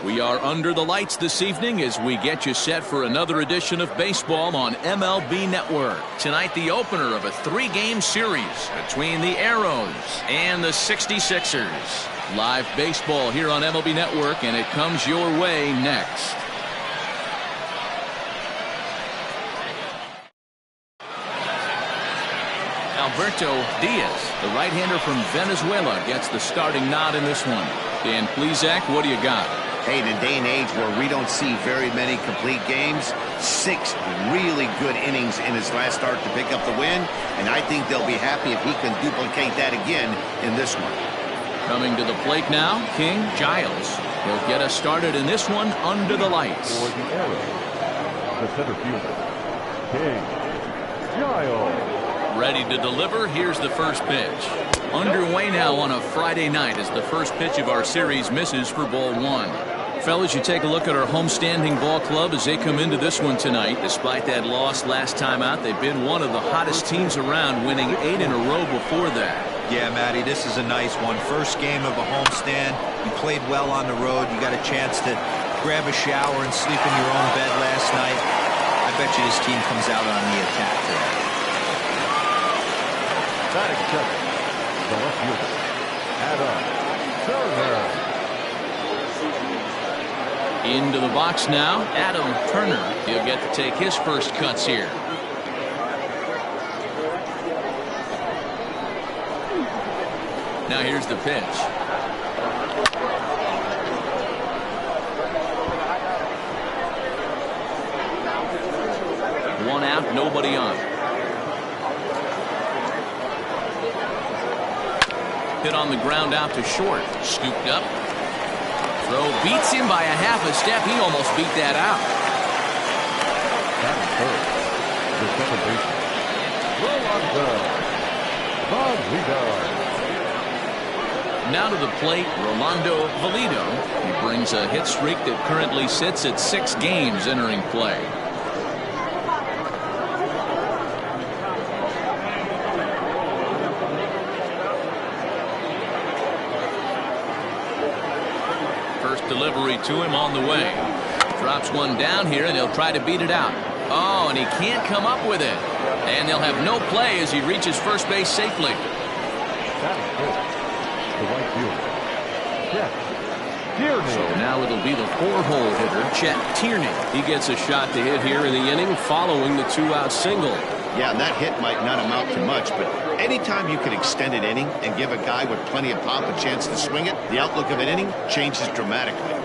We are under the lights this evening as we get you set for another edition of baseball on MLB Network. Tonight, the opener of a 3-game series between the Arrows and the 66ers. Live baseball here on MLB Network, and it comes your way next. Alberto Diaz, the right-hander from Venezuela, gets the starting nod in this one. Dan Plesac, what do you got? Hey, in a day and age where we don't see very many complete games, 6 really good innings in his last start to pick up the win, and I think they'll be happy if he can duplicate that again in this one. Coming to the plate now, King Giles. He'll get us started in this one under the lights. For the Arrows, the center fielder, King Giles. Ready to deliver. Here's the first pitch. Underway now on a Friday night as the first pitch of our series misses for ball 1. Fellas, you take a look at our homestanding ball club as they come into this one tonight. Despite that loss last time out, they've been one of the hottest teams around, winning 8 in a row before that. Yeah, Matty, this is a nice one. First game of a homestand. You played well on the road. You got a chance to grab a shower and sleep in your own bed last night. I bet you this team comes out on the attack today. Batting seven, the left fielder, Adam Turner. Into the box now, Adam Turner. He'll get to take his first cuts here. Now here's the pitch. One out, nobody on. Hit on the ground out to short. Scooped up. Throw beats him by a half a step. He almost beat that out. Batting third, the second baseman, Rolando Valido. Now to the plate, Rolando Valido. He brings a hit streak that currently sits at 6 games entering play. Delivery to him on the way. Drops one down here, and he'll try to beat it out. Oh, and he can't come up with it. And they'll have no play as he reaches first base safely. Batting fourth, the right fielder, Chet Tierney. So now it'll be the 4-hole hitter, Chet Tierney. He gets a shot to hit here in the inning following the 2-out single. Yeah, that hit might not amount to much, but anytime you can extend an inning and give a guy with plenty of pop a chance to swing it, the outlook of an inning changes dramatically.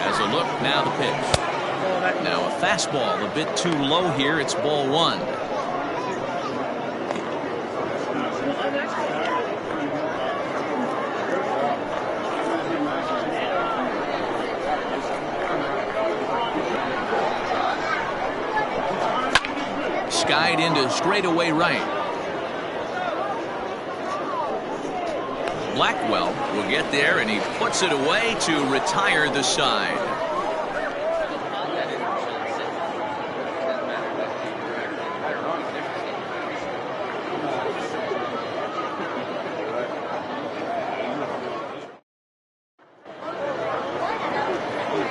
As a look, now the pitch. Now a fastball a bit too low here. It's ball 1. Skied into straightaway right. Blackwell will get there, and he puts it away to retire the side.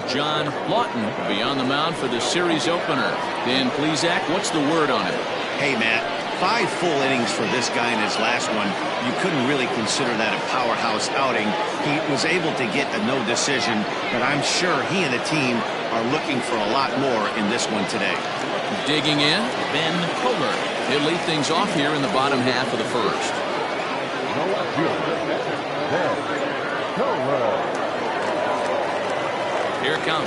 John Lawton will be on the mound for the series opener. Dan Plesac, what's the word on it? Hey, Matt, 5 full innings for this guy in his last one. You couldn't really consider that a powerhouse outing. He was able to get a no decision, but I'm sure he and the team are looking for a lot more in this one today. Digging in, Ben Kohler. He'll lead things off here in the bottom half of the first. The left fielder, Ben Kohler. Here it comes.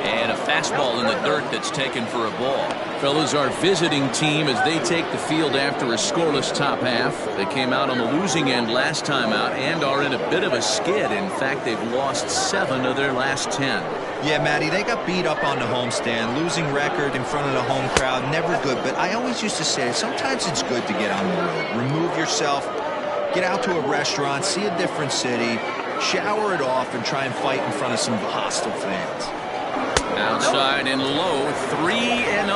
And a fastball in the dirt that's taken for a ball. Fellas, our visiting team as they take the field after a scoreless top half. They came out on the losing end last time out and are in a bit of a skid. In fact, they've lost 7 of their last 10. Yeah, Matty, they got beat up on the homestand. Losing record in front of the home crowd, never good. But I always used to say sometimes it's good to get on the road. Remove yourself, get out to a restaurant, see a different city, shower it off, and try and fight in front of some hostile fans. Outside and low, 3-0.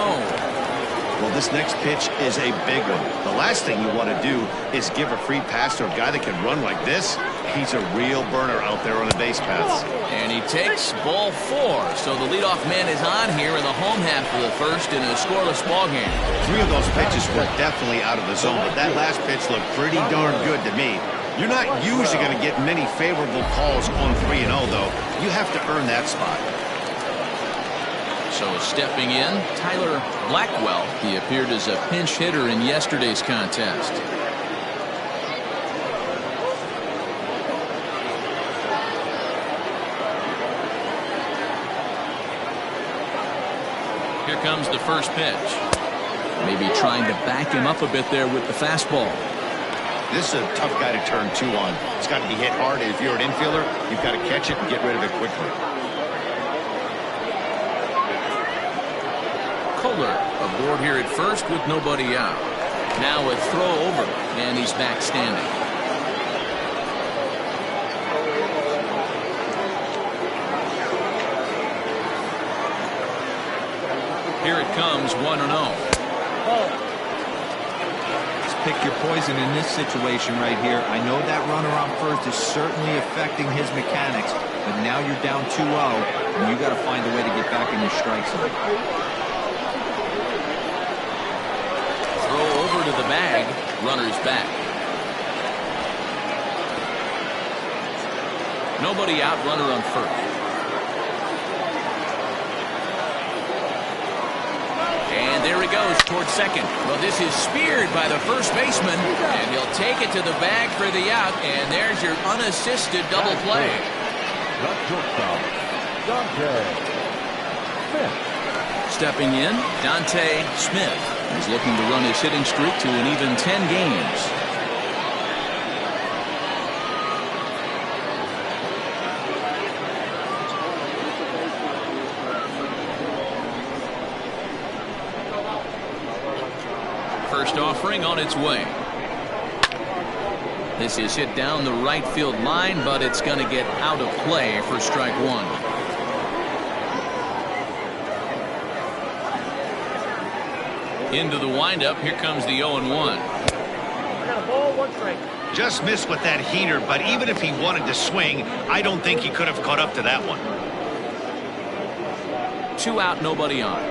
Well, this next pitch is a big one. The last thing you want to do is give a free pass to a guy that can run like this. He's a real burner out there on the base paths. And he takes ball 4. So the leadoff man is on here in the home half of the first in a scoreless ball game. 3 of those pitches were definitely out of the zone, but that last pitch looked pretty darn good to me. You're not usually going to get many favorable calls on 3-0, though. You have to earn that spot. So stepping in, Tyler Blackwell. He appeared as a pinch hitter in yesterday's contest. Here comes the first pitch. Maybe trying to back him up a bit there with the fastball. This is a tough guy to turn 2 on. It's got to be hit hard. If you're an infielder, you've got to catch it and get rid of it quickly. Kohler aboard here at first with nobody out. Now a throw over, and he's back standing. Here it comes, 1-0. Just pick your poison in this situation right here. I know that runner on first is certainly affecting his mechanics, but now you're down 2-0, and you got to find a way to get back in your strike zone. Over to the bag, runner's back. Nobody out, runner on first. And there he goes towards second. Well, this is speared by the first baseman, and he'll take it to the bag for the out, and there's your unassisted double play. Stepping in, Dante Smith. He's looking to run his hitting streak to an even 10 games. First offering on its way. This is hit down the right field line, but it's going to get out of play for strike 1. Into the windup, here comes the 0-1. Just missed with that heater, but even if he wanted to swing, I don't think he could have caught up to that one. 2 out, nobody on.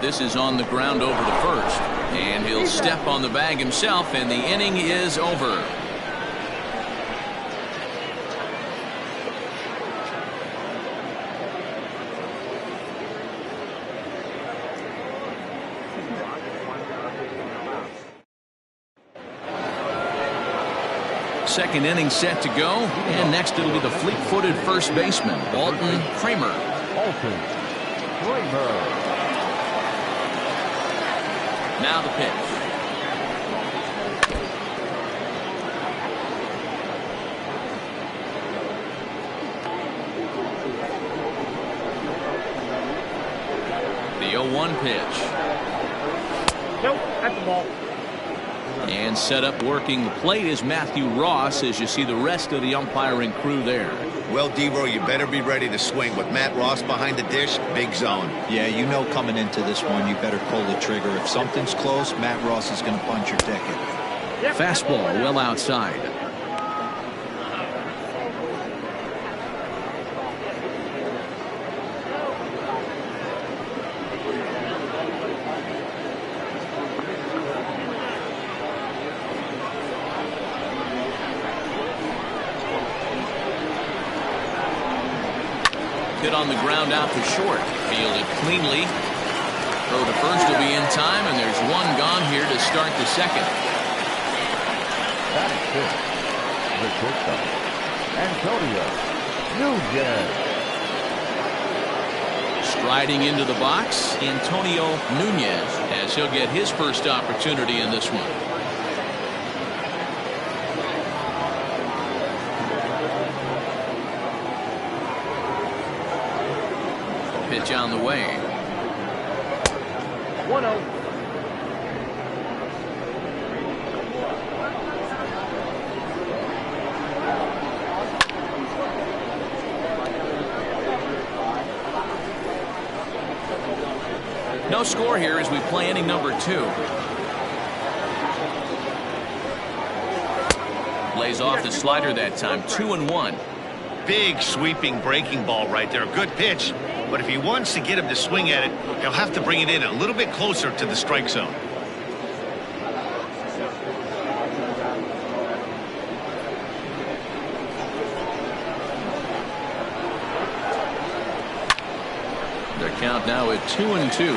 This is on the ground over to first, and he'll step on the bag himself, and the inning is over. Second inning set to go, and next it'll be the fleet-footed first baseman, Alton Kramer. Now the pitch. The 0-1 pitch. Nope, that's the ball. And set up working the plate is Matthew Ross, as you see the rest of the umpiring crew there. Well, Devro, you better be ready to swing. With Matt Ross behind the dish, big zone. Yeah, you know coming into this one, you better pull the trigger. If something's close, Matt Ross is going to punch your ticket. Fastball well outside. Hit on the ground out to short. Fielded cleanly. Throw to first will be in time, and there's one gone here to start the second. That is it. The shortstop, Antonio Nunez. Striding into the box, Antonio Nunez, as he'll get his first opportunity in this one. Pitch on the way. 1-0. score here as we play inning number 2. Lays off the slider that time. 2-1. Big sweeping breaking ball right there. A good pitch. But if he wants to get him to swing at it, he'll have to bring it in a little bit closer to the strike zone. The count now at 2-2.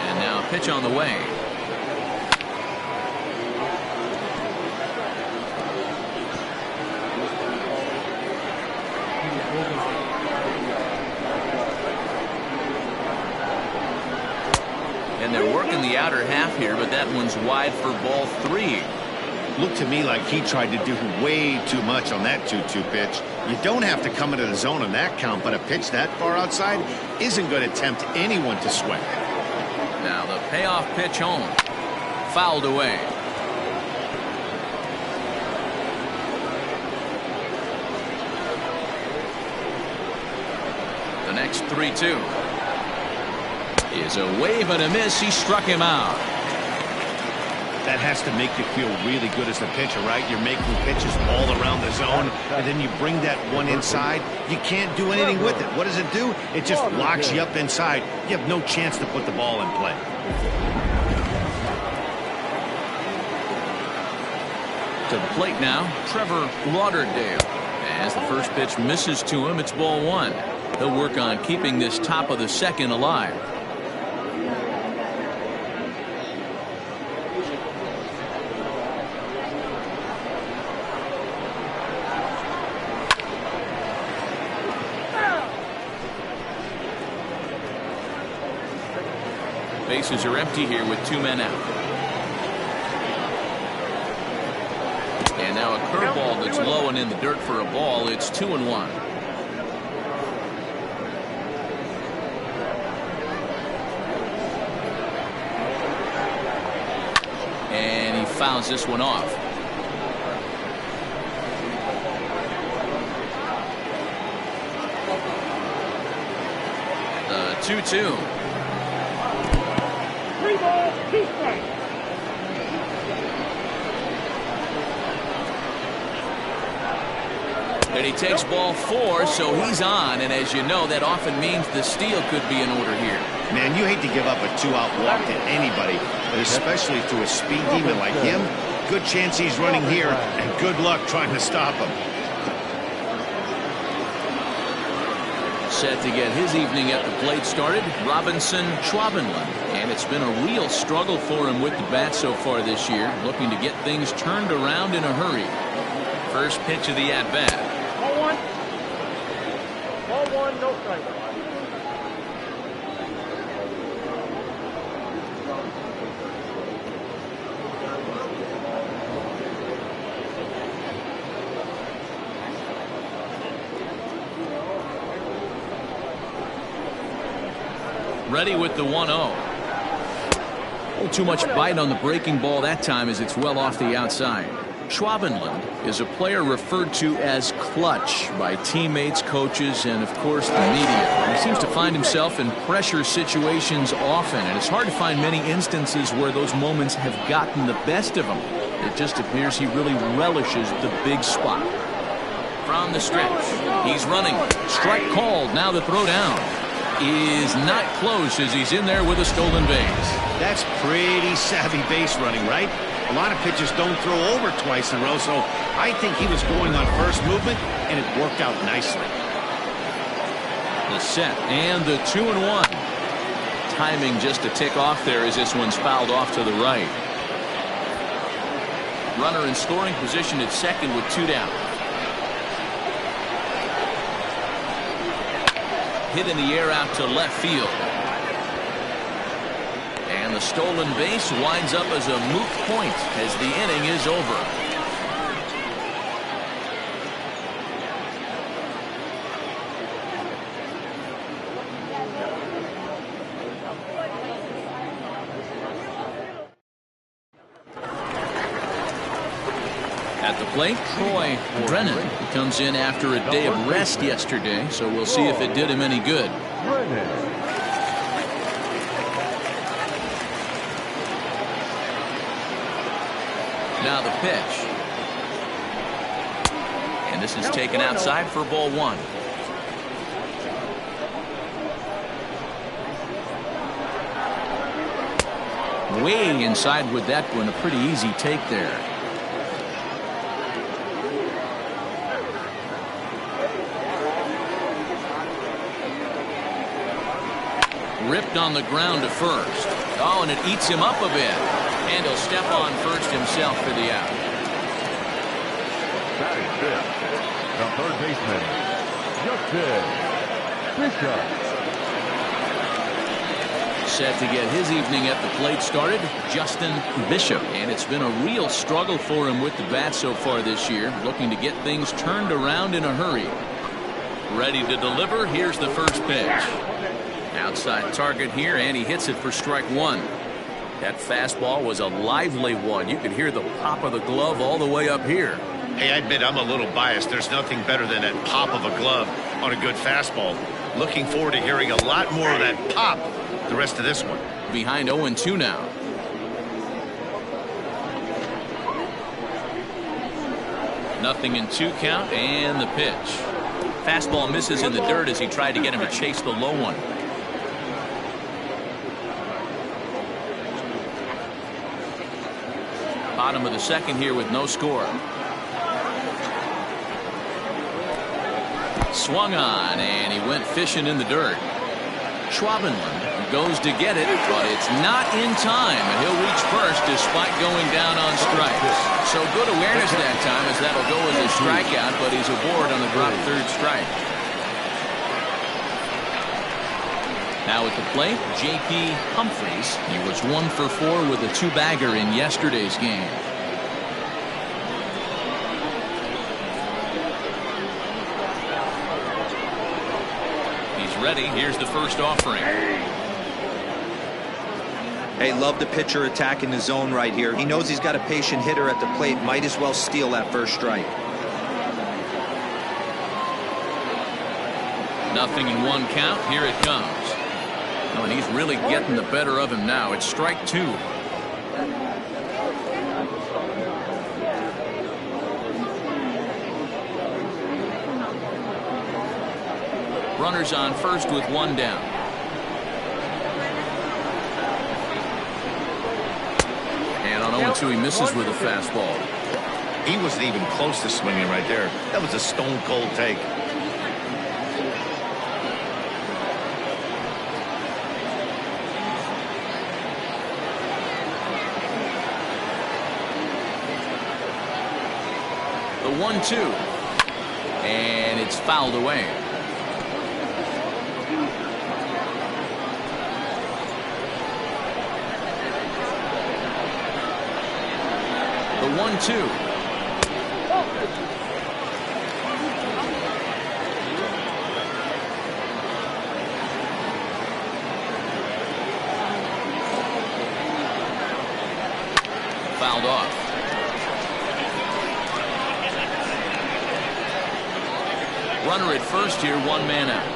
And now pitch on the way. And they're working the outer half here, but that one's wide for ball 3. Looked to me like he tried to do way too much on that 2-2 pitch. You don't have to come into the zone on that count, but a pitch that far outside isn't going to tempt anyone to swing. Now the payoff pitch home. Fouled away. The next 3-2 is a wave and a miss. He struck him out. That has to make you feel really good as the pitcher, right? You're making pitches all around the zone, and then you bring that one inside. You can't do anything with it. What does it do? It just locks you up inside. You have no chance to put the ball in play. To the plate now, Trevor Lauderdale. As the first pitch misses to him, it's ball 1. He'll work on keeping this top of the second alive. Bases are empty here with 2 men out. And now a curveball that's low and in the dirt for a ball. It's 2-1. And he fouls this one off. The 2-2. 3 balls, 2 strikes. And he takes ball 4, so he's on. And as you know, that often means the steal could be in order here. Man, you hate to give up a 2-out walk to anybody, but especially to a speed demon like him. Good chance he's running here, and good luck trying to stop him. Set to get his evening at the plate started, Robinson Schwabenland. And it's been a real struggle for him with the bat so far this year, looking to get things turned around in a hurry. First pitch of the at-bat. Ball 1. Ball 1, no strike. Ready with the 1-0. Too much bite on the breaking ball that time as it's well off the outside. Schwabenland is a player referred to as clutch by teammates, coaches, and of course the media. He seems to find himself in pressure situations often, and it's hard to find many instances where those moments have gotten the best of him. It just appears he really relishes the big spot. From the stretch, he's running. Strike called. Now the throw down is not close as he's in there with a stolen base. That's pretty savvy base running, right? A lot of pitchers don't throw over twice in a row, so I think he was going on first movement, and it worked out nicely. The set and the 2-1. Timing just a tick off there as this one's fouled off to the right. Runner in scoring position at second with 2 down. Hit in the air out to left field. And the stolen base winds up as a moot point as the inning is over. At the plate, Troy Brennan comes in after a day of rest yesterday, so we'll see if it did him any good. Now the pitch. And this is taken outside for ball one. Way inside with that one. A pretty easy take there. Ripped on the ground to first. Oh, and it eats him up a bit. And he'll step on first himself for the out. Batting fifth, the third baseman, Justin Bishop. Set to get his evening at the plate started, Justin Bishop. And it's been a real struggle for him with the bat so far this year. Looking to get things turned around in a hurry. Ready to deliver. Here's the first pitch. Outside target here, and he hits it for strike one. That fastball was a lively one. You could hear the pop of the glove all the way up here. Hey, I admit I'm a little biased. There's nothing better than that pop of a glove on a good fastball. Looking forward to hearing a lot more of that pop the rest of this one. Behind 0-2 now. Nothing in 2 count, and the pitch. Fastball misses in the dirt as he tried to get him to chase the low one. Bottom of the second here with no score. Swung on, and he went fishing in the dirt. Schwabenland goes to get it, but it's not in time, and he'll reach first despite going down on strikes. So good awareness that time, as that'll go as a strikeout, but he's aboard on the drop third strike. Now at the plate, J.P. Humphries. He was 1 for 4 with a 2-bagger in yesterday's game. He's ready. Here's the first offering. Hey, love the pitcher attacking the zone right here. He knows he's got a patient hitter at the plate. Might as well steal that first strike. Nothing in 1 count. Here it comes. Oh, and he's really getting the better of him now. It's strike 2. Runners on first with 1 down. And on 0-2 he misses with a fastball. He wasn't even close to swinging right there. That was a stone cold take. The 1-2. And it's fouled away. The 1-2. Fouled off. Runner at first here, 1 man out.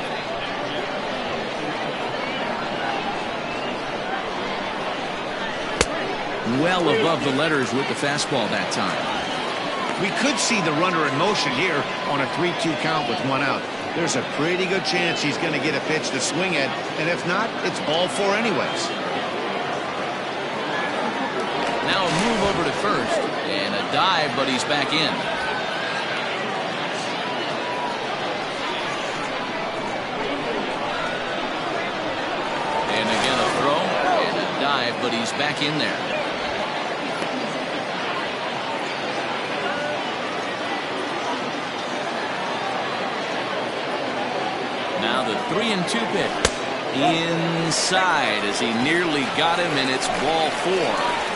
Well above the letters with the fastball that time. We could see the runner in motion here on a 3-2 count with 1 out. There's a pretty good chance he's going to get a pitch to swing at, and if not, it's ball 4 anyways. Now a move over to first, and a dive, but he's back in. And again a throw, and a dive, but he's back in there. Now the 3-2 pitch. Inside as he nearly got him, and it's ball 4.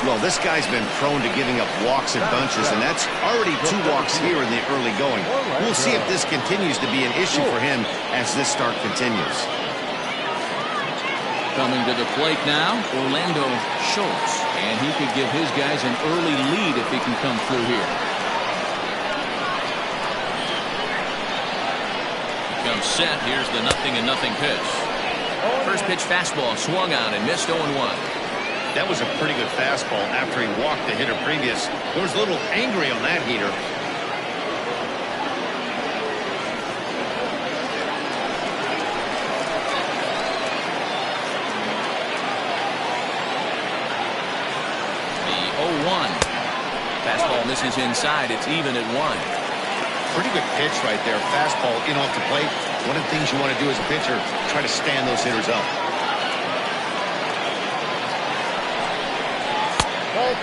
Well, this guy's been prone to giving up walks and bunches, and that's already 2 walks here in the early going. We'll see if this continues to be an issue for him as this start continues. Coming to the plate now, Orlando Schultz, and he could give his guys an early lead if he can come through here. comes set. Here's the 0-0 pitch. First pitch fastball swung on and missed 0-1. That was a pretty good fastball after he walked the hitter previous. He was a little angry on that heater. The 0-1. Fastball misses inside. It's even at 1. Pretty good pitch right there. Fastball in off the plate. One of the things you want to do as a pitcher, try to stand those hitters up.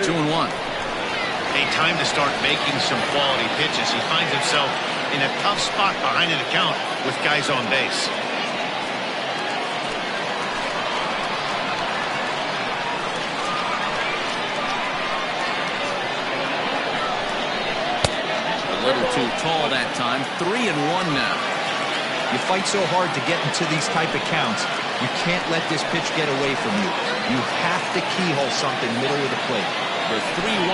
2-1. A time to start making some quality pitches. He finds himself in a tough spot behind an account with guys on base. A little too tall that time. 3-1 now. You fight so hard to get into these type of counts. You can't let this pitch get away from you. You have to keyhole something middle of the plate. The 3-1.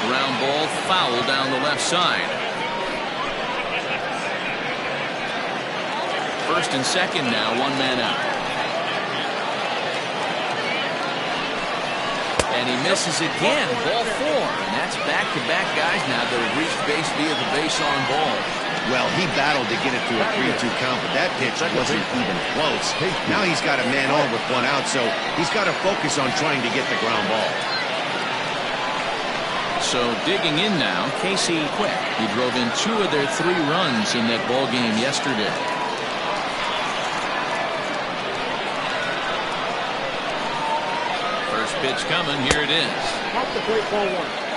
Ground ball foul down the left side. First and second now, 1 man out. And he misses again. Ball 4. And that's back-to-back guys now that have reached base via the base on ball. Well, he battled to get it to a 3-2 count, but that pitch wasn't even close. Now he's got a man on with 1 out, so he's got to focus on trying to get the ground ball. So digging in now, Casey Quick. He drove in 2 of their 3 runs in that ball game yesterday. First pitch coming. Here it is. Off the plate, ball 1.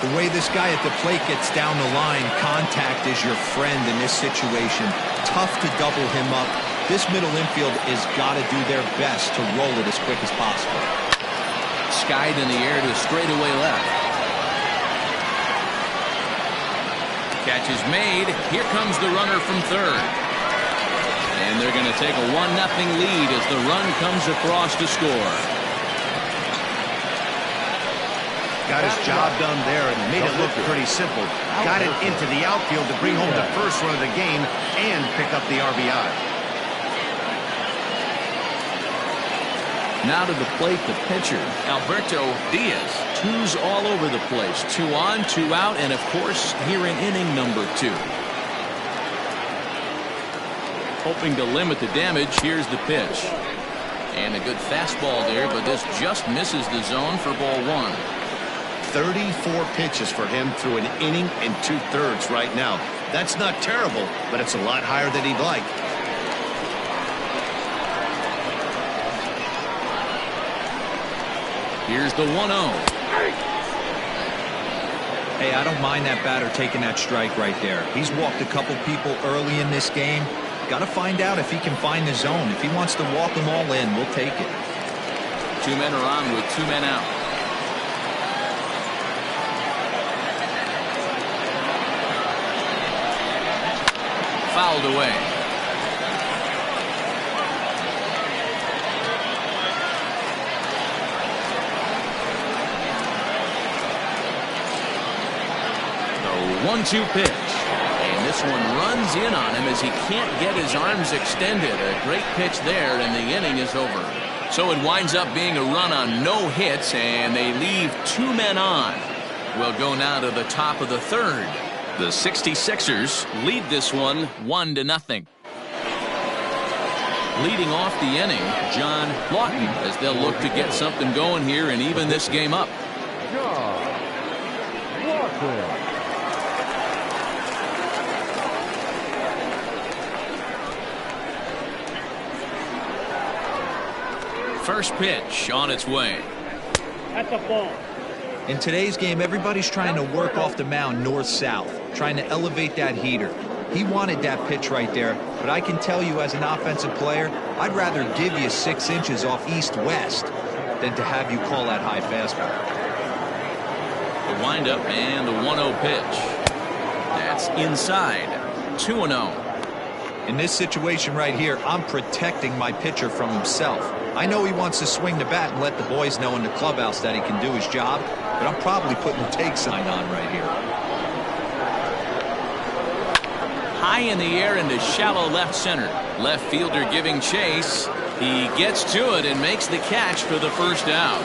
The way this guy at the plate gets down the line, contact is your friend in this situation. Tough to double him up. This middle infield has got to do their best to roll it as quick as possible. Skied in the air to straightaway left. Catch is made. Here comes the runner from third. And they're going to take a 1-0 lead as the run comes across to score. Got his job done there and made it look pretty simple. Got it into the outfield to bring home the first run of the game and pick up the RBI. Now to the plate, the pitcher, Alberto Diaz. 2s all over the place. 2 on, 2 out, and of course, here in inning number 2. Hoping to limit the damage, here's the pitch. And a good fastball there, but this just misses the zone for ball 1. 34 pitches for him through an inning and 2/3 right now. That's not terrible, but it's a lot higher than he'd like. Here's the 1-0. Hey, I don't mind that batter taking that strike right there. He's walked a couple people early in this game. Got to find out if he can find the zone. If he wants to walk them all in, we'll take it. 2 men are on with 2 men out. Fouled away. The 1-2 pitch. And this one runs in on him as he can't get his arms extended. A great pitch there, and the inning is over. So it winds up being a run on no hits, and they leave 2 men on. We'll go now to the top of the 3rd. The 66ers lead this one 1-0. Leading off the inning, John Lawton, as they'll look to get something going here and even this game up. John Lawton. First pitch on its way. That's a ball. In today's game, everybody's trying to work off the mound north-south, trying to elevate that heater. He wanted that pitch right there, but I can tell you as an offensive player, I'd rather give you 6 inches off east-west than to have you call that high fastball. The windup and the 1-0 pitch. That's inside. 2-0. In this situation right here, I'm protecting my pitcher from himself. I know he wants to swing the bat and let the boys know in the clubhouse that he can do his job, but I'm probably putting the take sign on right here. high in the air into shallow left center. Left fielder giving chase. He gets to it and makes the catch for the first out.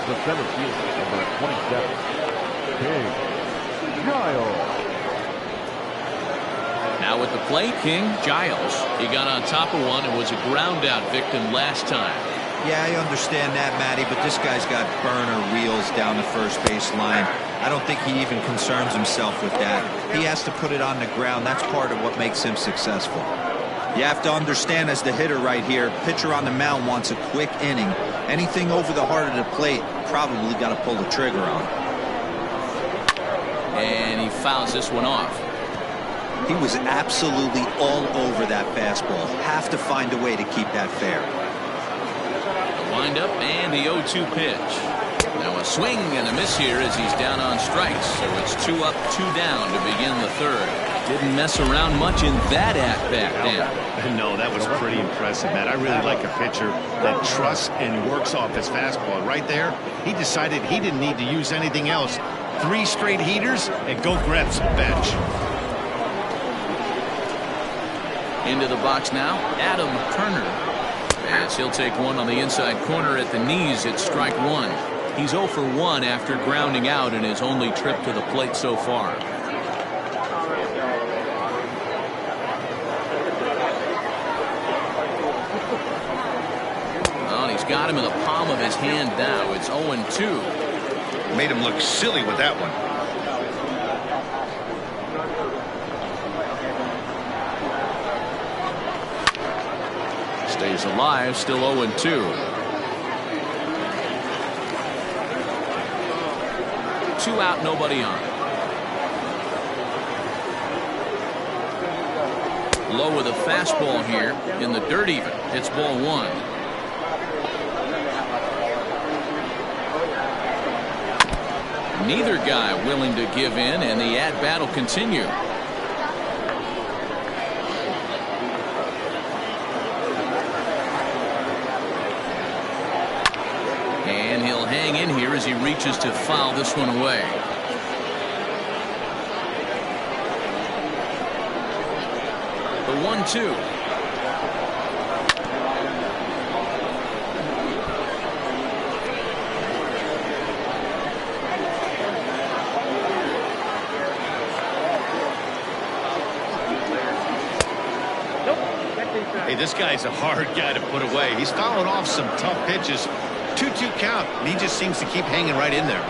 The center fielder, number 27, King Giles. Now with the plate, King Giles. He got on top of one and was a ground out victim last time. Yeah, I understand that, Matty, but this guy's got burner wheels down the first base line. I don't think he even concerns himself with that. He has to put it on the ground. That's part of what makes him successful. You have to understand, as the hitter right here, pitcher on the mound wants a quick inning. Anything over the heart of the plate, probably got to pull the trigger on. And he fouls this one off. He was absolutely all over that fastball. Have to find a way to keep that fair. The windup and the 0-2 pitch. Now a swing and a miss here as he's down on strikes. So it's 2 up, 2 down to begin the third. Didn't mess around much in that at-bat, Dan. No, that was pretty impressive, Matt. I really like a pitcher that trusts and works off his fastball. Right there, he decided he didn't need to use anything else. 3 straight heaters and go grab some bench. Into the box now, Adam Turner. As he'll take one on the inside corner at the knees, it's strike 1. He's 0 for 1 after grounding out in his only trip to the plate so far. Well, he's got him in the palm of his hand now. It's 0-2. Made him look silly with that one. Stays alive, still 0-2. 2 out, nobody on. Low with a fastball here in the dirt even. It's ball 1. Neither guy willing to give in, and the at-bat will continue. And he'll hang in here as he reaches to foul this one away. The 1-2. Hey, this guy's a hard guy to put away. He's fouling off some tough pitches. 2-2 count, and he just seems to keep hanging right in there.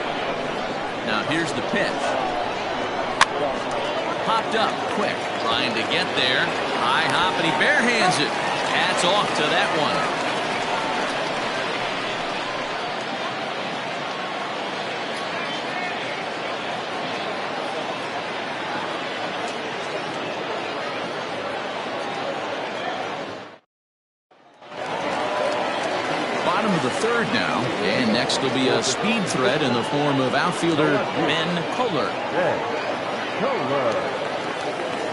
Now here's the pitch. Popped up quick, trying to get there. High hop, and he barehands it. Hats off to that one. Bottom of the third now, and next will be a speed threat in the form of outfielder Ben Kohler.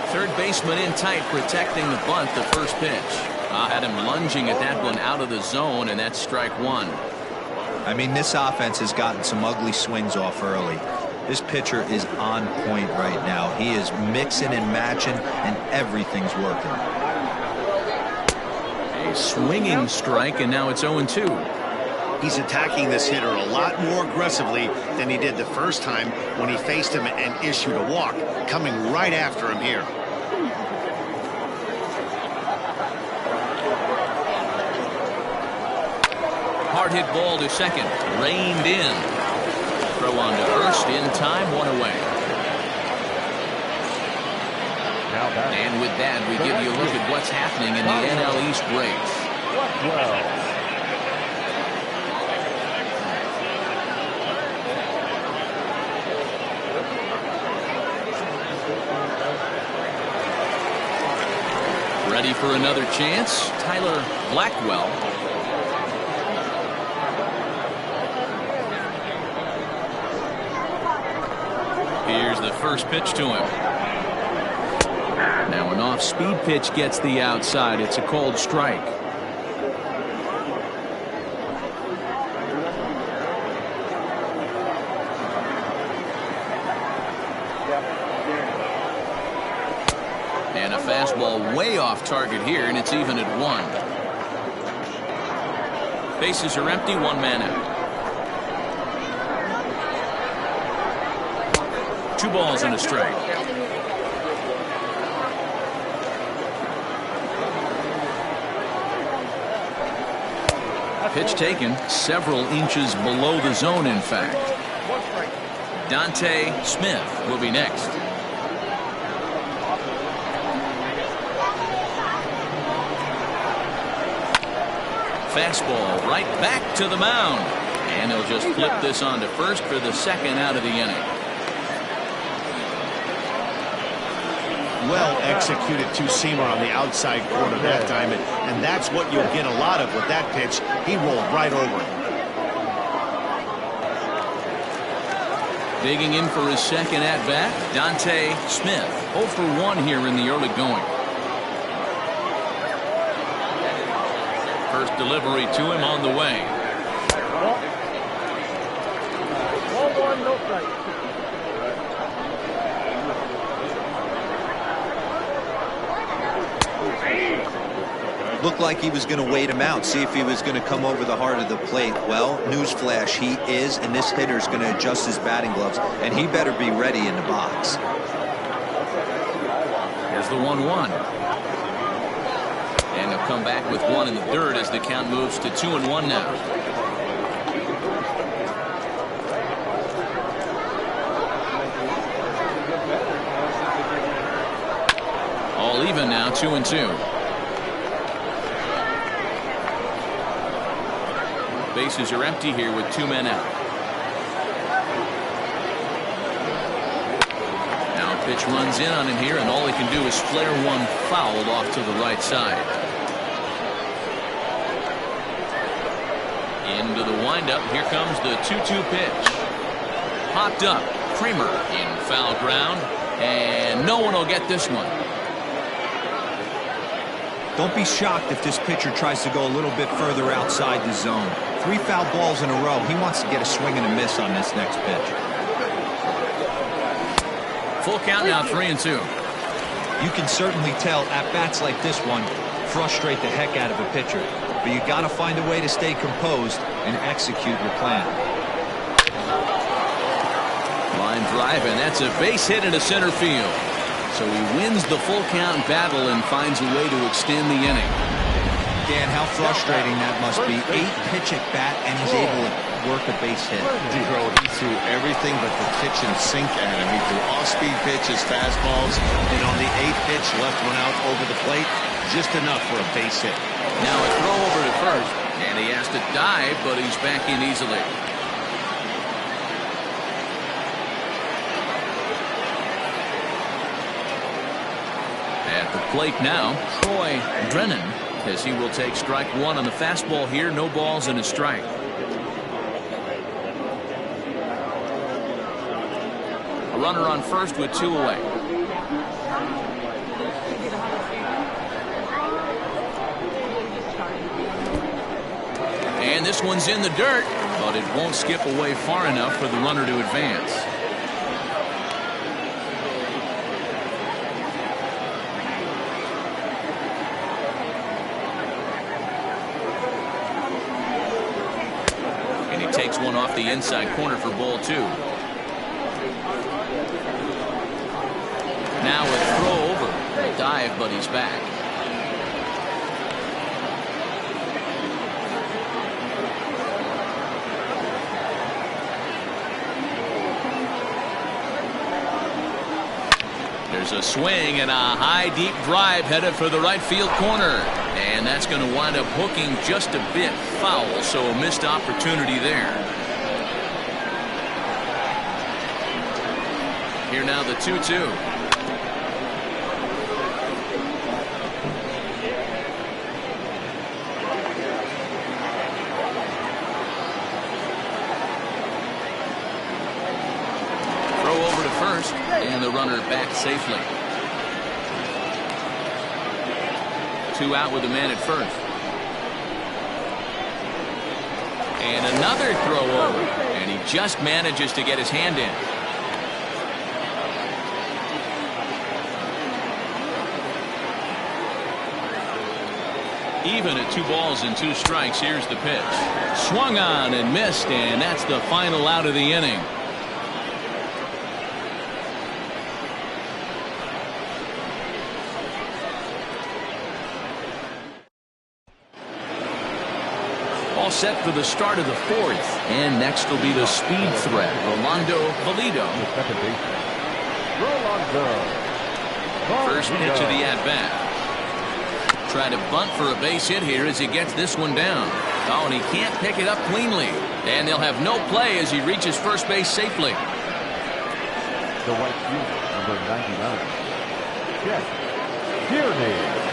Third baseman in tight, protecting the bunt, the first pitch. Had him lunging at that one out of the zone, and that's strike 1. I mean, this offense has gotten some ugly swings off early. This pitcher is on point right now. He is mixing and matching, and everything's working. A swinging strike, and now it's 0-2. He's attacking this hitter a lot more aggressively than he did the first time when he faced him and issued a walk. Coming right after him here. Hard hit ball to second, reined in. Throw on to first, in time, 1 away. And with that, we give you a look at what's happening in the NL East race. Ready for another chance, Tyler Blackwell. Here's the first pitch to him. Now an off-speed pitch gets the outside. It's a called strike. And a fastball way off target here, and it's even at 1. Bases are empty, 1 man out. 2 balls and a strike. Pitch taken several inches below the zone, in fact. Dante Smith will be next. Fastball right back to the mound. And they'll just flip this on to first for the second out of the inning. Well executed two-seamer on the outside corner that time, and that's what you'll get a lot of with that pitch. He rolled right over it. Digging in for his second at-bat, Dante Smith. 0 for 1 here in the early going. First delivery to him on the way. 1-1, no strike. Looked like he was going to wait him out, see if he was going to come over the heart of the plate. Well, newsflash, he is, and this hitter is going to adjust his batting gloves, and he better be ready in the box. Here's the 1-1. And they'll come back with 1 in the third as the count moves to 2-1 now. All even now, 2-2. Bases are empty here with 2 men out. Now a pitch runs in on him here, and all he can do is flare one foul off to the right side. Into the windup. Here comes the 2-2 pitch. Popped up. Kramer in foul ground, and no one will get this one. Don't be shocked if this pitcher tries to go a little bit further outside the zone. 3 foul balls in a row. He wants to get a swing and a miss on this next pitch. Full count now, 3-2. You can certainly tell at-bats like this one frustrate the heck out of a pitcher. But you got to find a way to stay composed and execute your plan. Line drive, and that's a base hit into center field. So he wins the full count battle and finds a way to extend the inning. Dan, how frustrating that must be. 8-pitch at bat, and he's able to work a base hit. He threw everything but the kitchen sink at him. He threw off-speed pitches, fastballs, and on the 8th pitch, left one out over the plate, just enough for a base hit. Now a throw over to first, and he has to dive, but he's back in easily. At the plate now, Troy Drennan, as he will take strike 1 on the fastball here. No balls and a strike. A runner on first with 2 away. And this one's in the dirt, but it won't skip away far enough for the runner to advance. Takes one off the inside corner for ball 2. Now a throw over. A dive, but he's back. There's a swing and a high deep drive headed for the right field corner. And that's going to wind up hooking just a bit foul, so a missed opportunity there. Here now the 2-2. Throw over to first, and the runner back safely. 2 out with a man at first. And another throw over, and he just manages to get his hand in. Even at 2 balls and 2 strikes, here's the pitch. Swung on and missed, and that's the final out of the inning. All set for the start of the 4th. And next will be the speed threat, Rolando Valido. Second baseman, Rolando. First pitch of the at-bat. Try to bunt for a base hit here as he gets this one down. Oh, and he can't pick it up cleanly. And they'll have no play as he reaches first base safely. The right fielder, number 99, Jeff Tierney.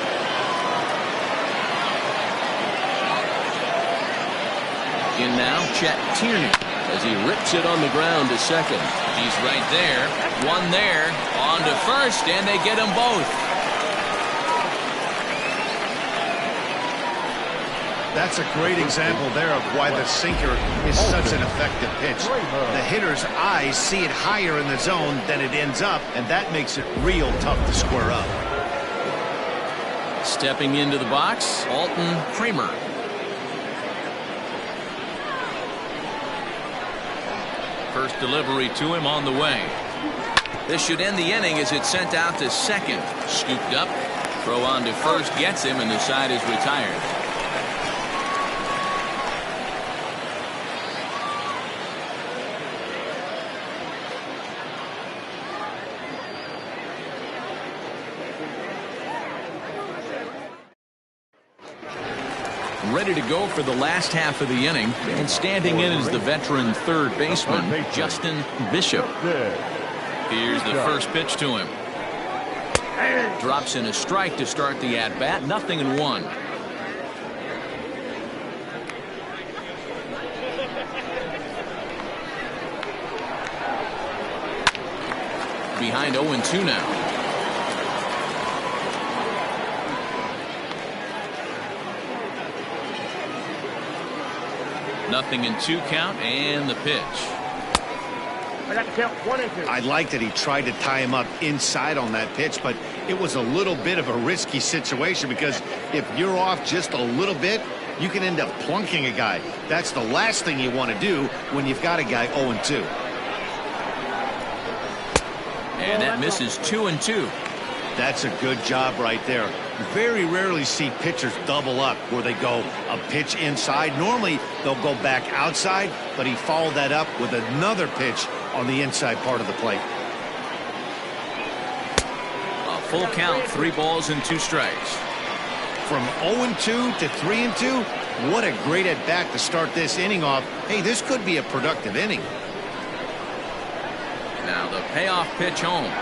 In now, Chet Tierney as he rips it on the ground to second. He's right there. One there. On to first, and they get them both. That's a great example there of why the sinker is such an effective pitch. The hitter's eyes see it higher in the zone than it ends up, and that makes it real tough to square up. Stepping into the box, Alton Kramer. First delivery to him on the way. This should end the inning as it's sent out to second. Scooped up. Throw on to first gets him, and the side is retired. Ready to go for the last half of the inning, and standing in is the veteran third baseman, Justin Bishop. Here's the first pitch to him. Drops in a strike to start the at-bat. 0-1. Behind 0-2 now. 0-2 count, and the pitch. I got the count 1-2. I like that he tried to tie him up inside on that pitch, but it was a little bit of a risky situation because if you're off just a little bit, you can end up plunking a guy. That's the last thing you want to do when you've got a guy 0-2. And that misses 2-2. That's a good job right there. Very rarely see pitchers double up where they go a pitch inside. Normally they'll go back outside, but he followed that up with another pitch on the inside part of the plate. A full count, 3 balls and 2 strikes. From 0-2 to 3-2, what a great at bat to start this inning off. Hey, this could be a productive inning. Now the payoff pitch home.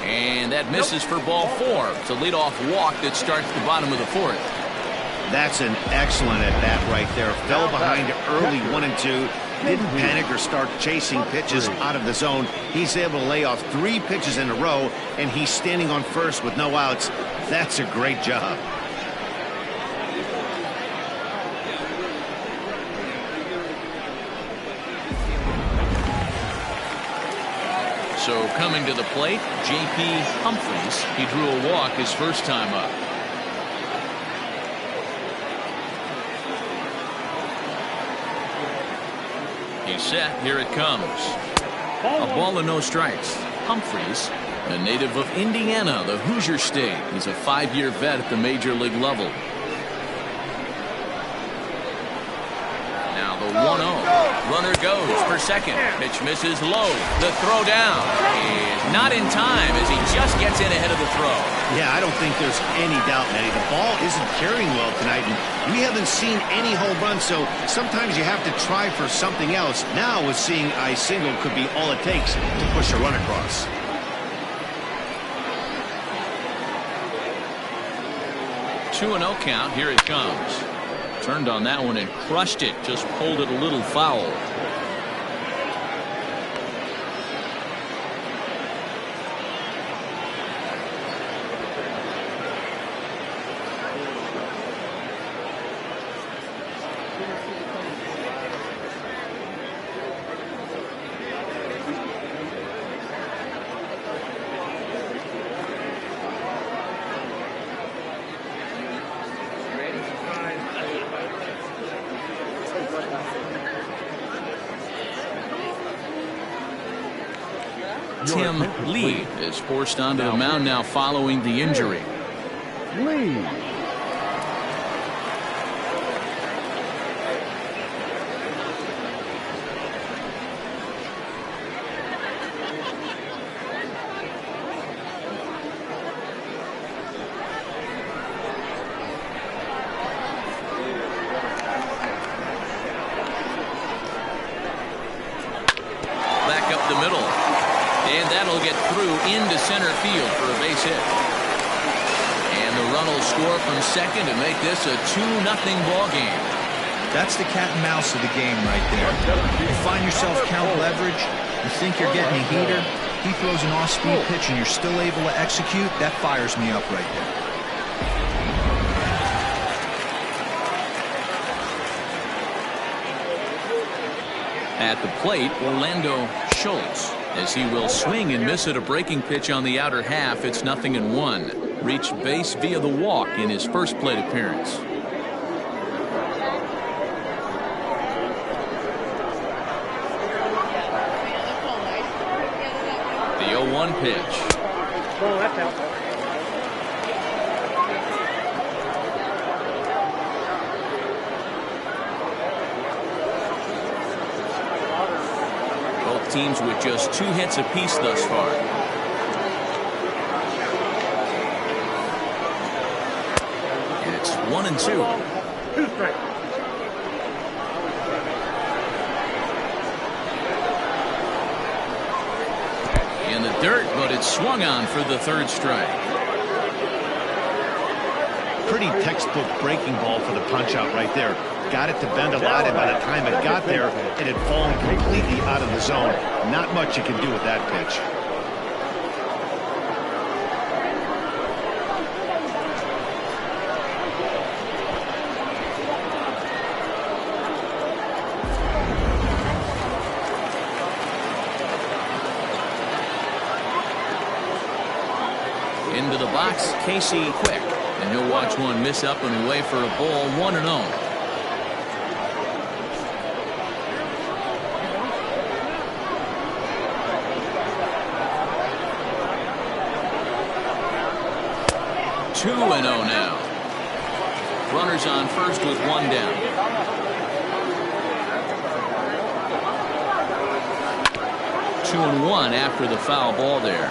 And that misses for ball 4. It's a leadoff walk that starts the bottom of the 4th. That's an excellent at bat right there. Fell behind early 1-2. Didn't panic or start chasing pitches out of the zone. He's able to lay off 3 pitches in a row, and he's standing on first with no outs. That's a great job. So coming to the plate, J.P. Humphries. He drew a walk his first time up. He's set. Here it comes. A ball and no strikes. Humphries, a native of Indiana, the Hoosier State. He's a 5-year vet at the major league level. Now the 1-0. Runner goes for second. Pitch misses low. The throw down is not in time as he just gets in ahead of the throw. Yeah, I don't think there's any doubt, Manny. The ball isn't carrying well tonight, and we haven't seen any home runs, so sometimes you have to try for something else. Now with seeing a single could be all it takes to push a run across. Two 2-0 count. Here it comes. Turned on that one and crushed it. Just pulled it a little foul. Tim Lee is forced onto the mound now following the injury. Lee. Into center field for a base hit. And the run will score from second to make this a 2-0 ball game. That's the cat and mouse of the game right there. You find yourself count leverage, you think you're getting a heater, he throws an off-speed pitch and you're still able to execute. That fires me up right there. At the plate, Orlando Schultz, as he will swing and miss at a breaking pitch on the outer half. It's 0-1. Reached base via the walk in his first plate appearance. The 0-1 pitch. Oh, that's out. Teams with just 2 hits apiece thus far. And it's 1-2. 2 strikes. In the dirt, but it's swung on for the 3rd strike. Pretty textbook breaking ball for the punch out right there. Got it to bend a lot, and by the time it got there, it had fallen completely out of the zone. Not much you can do with that pitch. Into the box, Casey Quick, and he'll watch one miss up and away for a ball. 1-0. Now. Runners on first with 1 down. 2-1 after the foul ball there.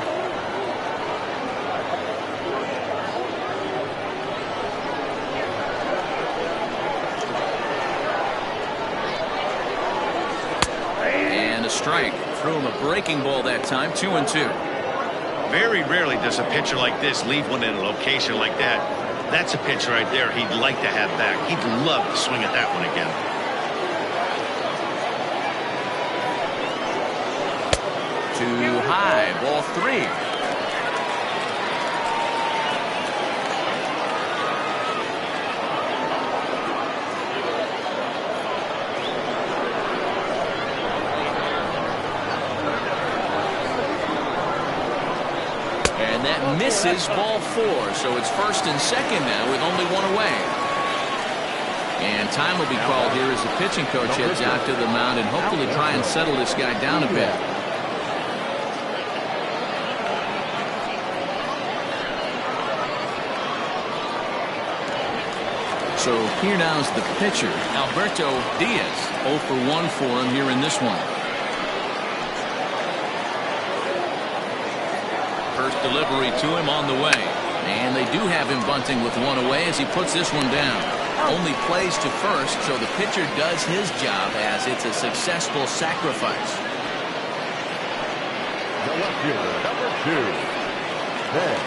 And a strike. Threw him a breaking ball that time. 2-2. Very rarely does a pitcher like this leave one in a location like that. That's a pitch right there he'd like to have back. He'd love to swing at that one again. Too high. Ball 3. That misses. Ball 4. So it's 1st and 2nd now with only 1 away. And time will be called here as the pitching coach heads out to the mound and hopefully try and settle this guy down a bit. So here now is the pitcher, Alberto Diaz. 0 for 1 for him here in this one. First delivery to him on the way. And they do have him bunting with 1 away as he puts this one down. Only plays to first, so the pitcher does his job as it's a successful sacrifice. The left fielder, number 2, Ben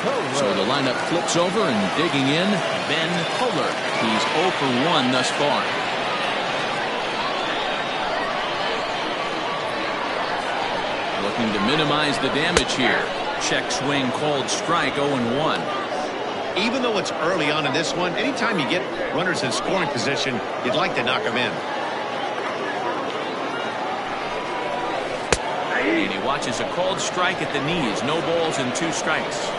Kohler. So the lineup flips over and digging in, Ben Kohler. He's 0 for 1 thus far. Looking to minimize the damage here. Check swing called strike. 0-1. Even though it's early on in this one, anytime you get runners in scoring position, you'd like to knock them in. And he watches a called strike at the knees. No balls and 2 strikes.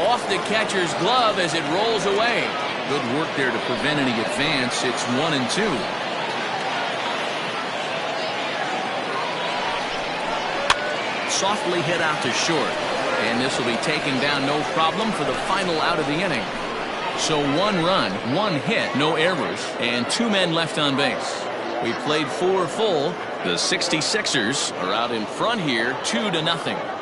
Off the catcher's glove as it rolls away. Good work there to prevent any advance. It's 1-2. Softly hit out to short. And this will be taken down no problem for the final out of the inning. So 1 run, 1 hit, no errors, and 2 men left on base. We played 4 full. The 66ers are out in front here, 2-0.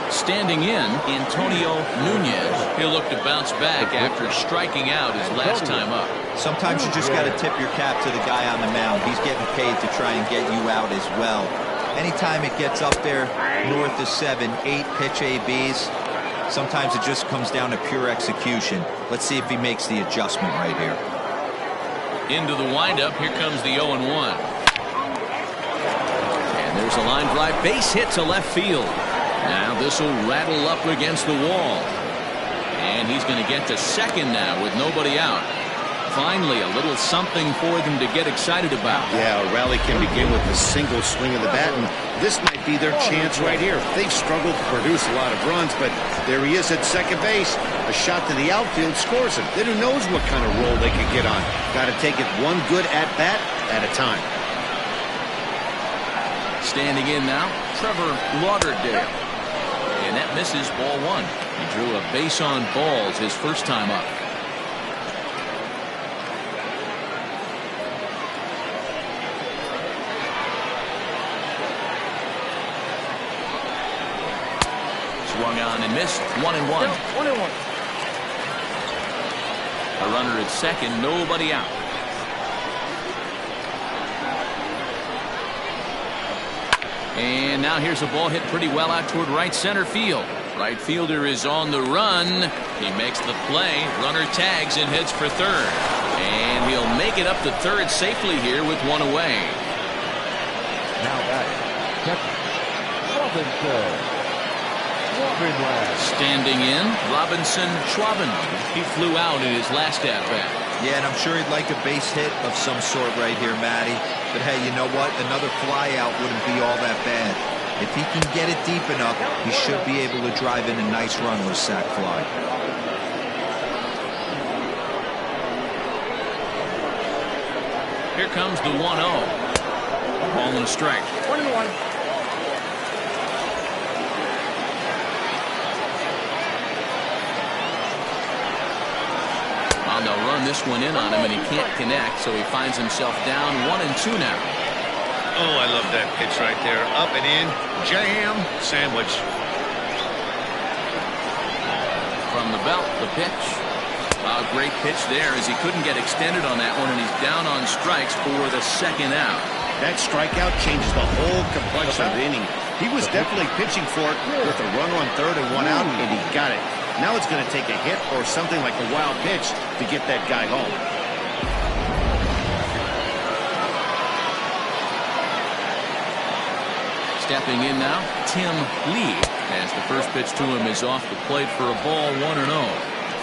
Standing in, Antonio Nunez. He'll look to bounce back after striking out his last time up. Sometimes you just got to tip your cap to the guy on the mound. He's getting paid to try and get you out as well. Anytime it gets up there north of 7, 8 pitch ABs, sometimes it just comes down to pure execution. Let's see if he makes the adjustment right here. Into the windup. Here comes the 0-1. And there's a line drive base hit to left field. Now this will rattle up against the wall. And he's going to get to second now with nobody out. Finally, a little something for them to get excited about. Yeah, a rally can begin with a single swing of the bat, and this might be their chance right here. They've struggled to produce a lot of runs, but there he is at second base. A shot to the outfield scores him. Then who knows what kind of roll they could get on. Got to take it one good at-bat at a time. Standing in now, Trevor Lauderdale. And that misses ball 1. He drew a base on balls his first time up. Swung on and missed. 1-1. 1-1. A runner at second, nobody out. And now here's a ball hit pretty well out toward right center field. Right fielder is on the run. He makes the play. Runner tags and heads for third. And he'll make it up to third safely here with 1 away. Now back. Robinson. Standing in, Robinson Schwaben. He flew out in his last at-bat. Yeah, and I'm sure he'd like a base hit of some sort right here, Matty. But hey, you know what? Another fly out wouldn't be all that bad. If he can get it deep enough, he should be able to drive in a nice run with a sac fly. Here comes the 1-0. Ball and a strike. 1-1. They'll run this one in on him, and he can't connect, so he finds himself down 1-2 now. Oh, I love that pitch right there. Up and in, jam, sandwich. From the belt, the pitch. A great pitch there as he couldn't get extended on that one, and he's down on strikes for the second out. That strikeout changes the whole complexion of the inning. He was definitely pitching for it with a runner on third and 1 out, and he got it. Now it's going to take a hit or something like a wild pitch to get that guy home. Stepping in now, Tim Lee, as the first pitch to him is off the plate for a ball, 1-0.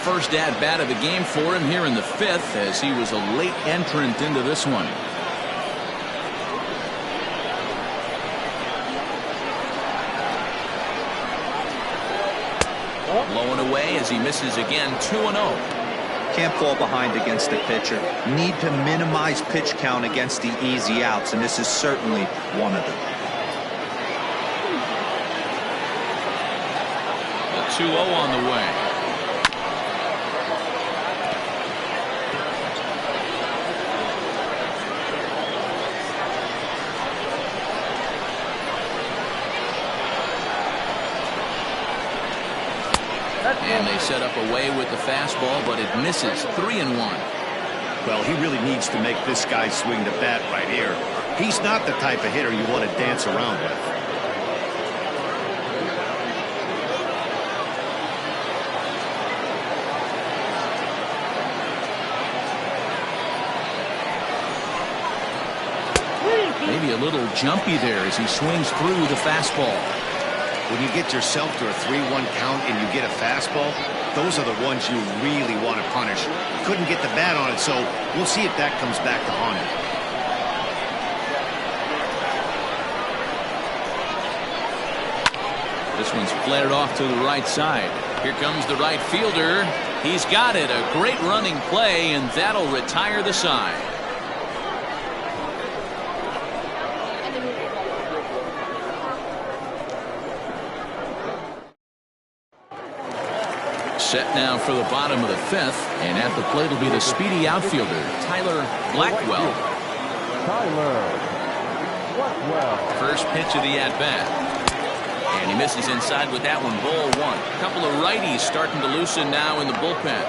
First at-bat of the game for him here in the 5th, as he was a late entrant into this one. Blowing away as he misses again, 2-0. Can't fall behind against the pitcher. Need to minimize pitch count against the easy outs, and this is certainly one of them. The 2-0 on the way. And they set up away with the fastball, but it misses. 3-1. Well, he really needs to make this guy swing the bat right here. He's not the type of hitter you want to dance around with. Maybe a little jumpy there as he swings through the fastball. When you get yourself to a 3-1 count and you get a fastball, those are the ones you really want to punish. Couldn't get the bat on it, so we'll see if that comes back to haunt him. This one's flared off to the right side. Here comes the right fielder. He's got it. A great running play, and that'll retire the side. Set now for the bottom of the fifth, and at the plate will be the speedy outfielder, Tyler Blackwell. First pitch of the at-bat. And he misses inside with that one, ball one. A couple of righties starting to loosen now in the bullpen.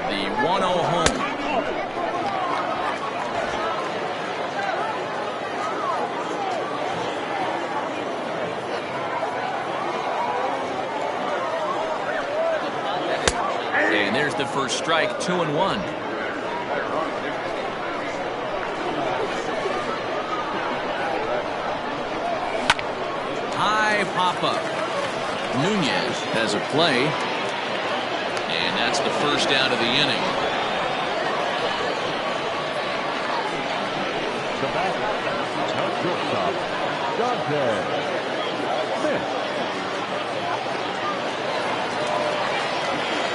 The 1-0 home. And there's the first strike, 2-1. High pop-up. Nunez has a play. And that's the first out of the inning. The batter, shortstop, Dante Smith.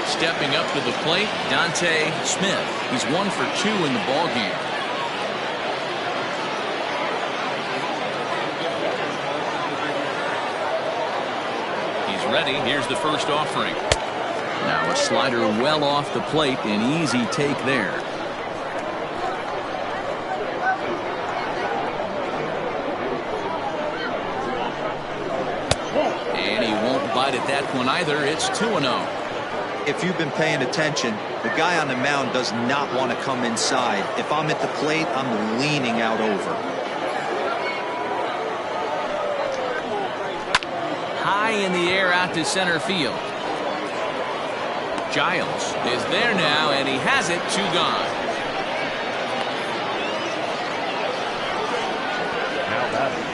Stepping up to the plate, Dante Smith. He's 1 for 2 in the ball game. He's ready. Here's the first offering. Now a slider well off the plate, an easy take there. And he won't bite at that one either. It's 2-0. If you've been paying attention, the guy on the mound does not want to come inside. If I'm at the plate, I'm leaning out over. High in the air out to center field. Giles is there now, and he has it. 2 gone. Now batting,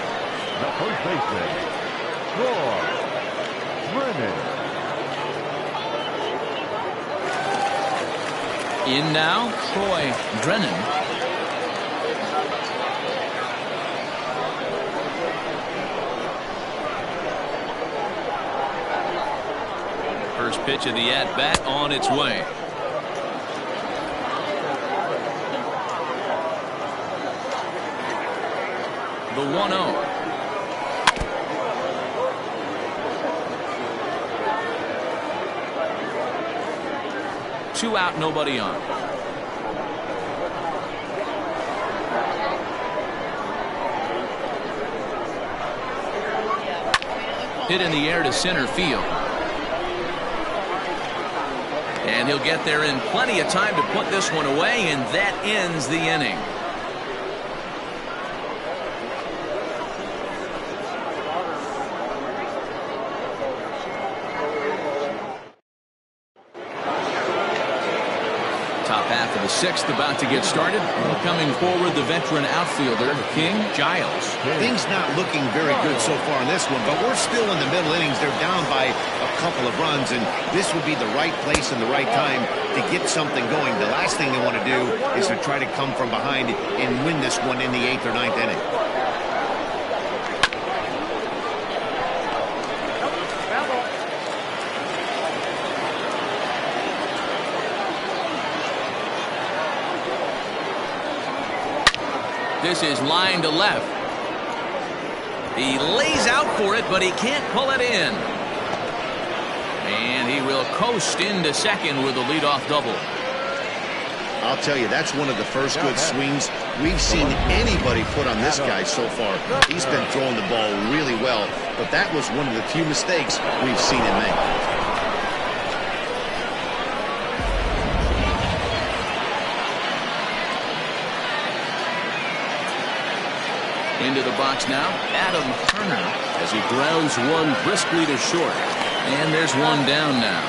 the first baseman, Troy Brennan. In now, Troy Brennan. First pitch of the at-bat on its way. The 1-0. 2 out, nobody on. Hit in the air to center field. And he'll get there in plenty of time to put this one away, and that ends the inning. Top half of the sixth about to get started. Coming forward, the veteran outfielder, King Giles. Things not looking very good so far in this one, but we're still in the middle innings. They're down by a couple of runs, and this would be the right place and the right time to get something going. The last thing they want to do is to try to come from behind and win this one in the 8th or 9th inning. This is line to left. He lays out for it, but he can't pull it in. And he will coast into second with a leadoff double. I'll tell you, that's one of the first good swings we've seen anybody put on this guy so far. He's been throwing the ball really well, but that was one of the few mistakes we've seen him make. Into the box now, Adam Turner, as he grounds one briskly to short. And there's one down now.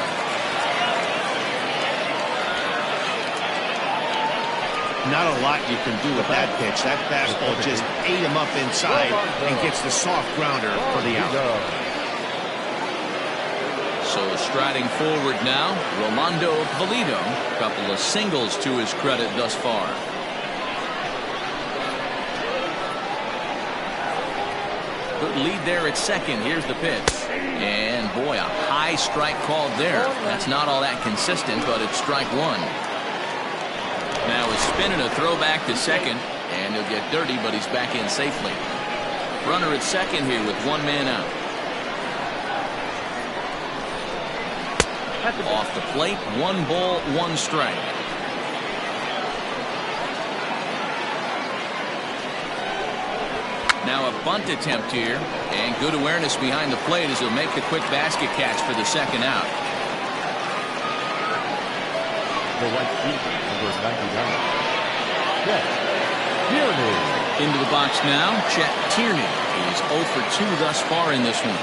Not a lot you can do with that pitch. That fastball just ate him up inside and gets the soft grounder for the out. So striding forward now, Rolando Pulido. A couple of singles to his credit thus far. Good lead there at second. Here's the pitch. And boy, a high strike called there. That's not all that consistent, but it's strike one. Now a spin and a throwback to second. And he'll get dirty, but he's back in safely. Runner at second here with one man out. Off the plate, 1 ball, 1 strike. Now a bunt attempt here, and good awareness behind the plate as he'll make the quick basket catch for the second out. The right fielder, number 99. Chet Tierney. Into the box now, Chet Tierney. He's 0 for 2 thus far in this one.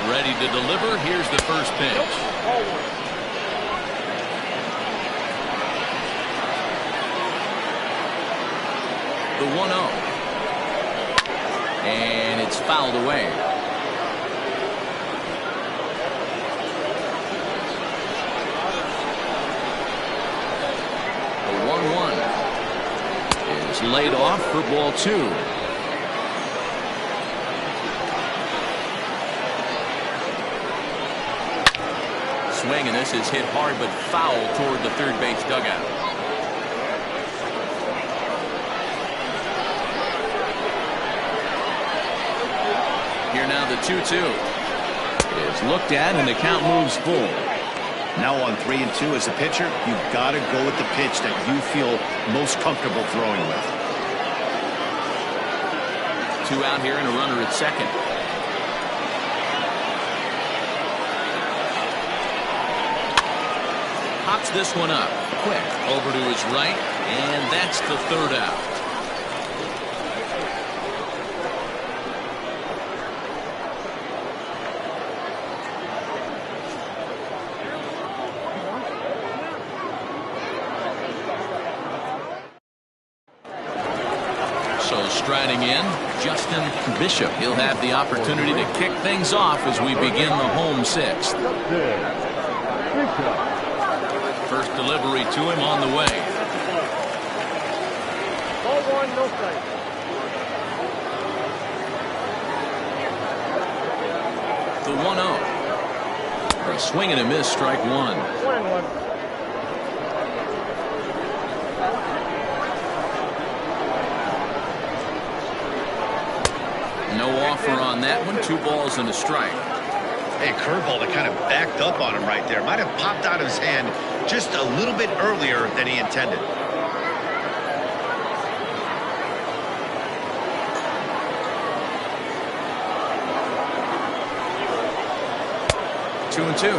Ready to deliver. Here's the first pitch. The 1-0. And it's fouled away. The 1-1 is laid off for ball 2. Swing, and this is hit hard but foul toward the third base dugout. Here now the 2-2 is looked at, and the count moves full. Now on 3-2 as a pitcher, you've got to go with the pitch that you feel most comfortable throwing with. 2 out here and a runner at second. Pops this one up quick over to his right, and that's the third out. So striding in, Justin Bishop. He'll have the opportunity to kick things off as we begin the home 6th. First delivery to him on the way. Ball 1, no strike. The 1-0. A swing and a miss, strike 1. 1-1. No offer on that one. 2 balls and a strike. Hey, curveball that kind of backed up on him right there. Might have popped out of his hand just a little bit earlier than he intended. Two and two.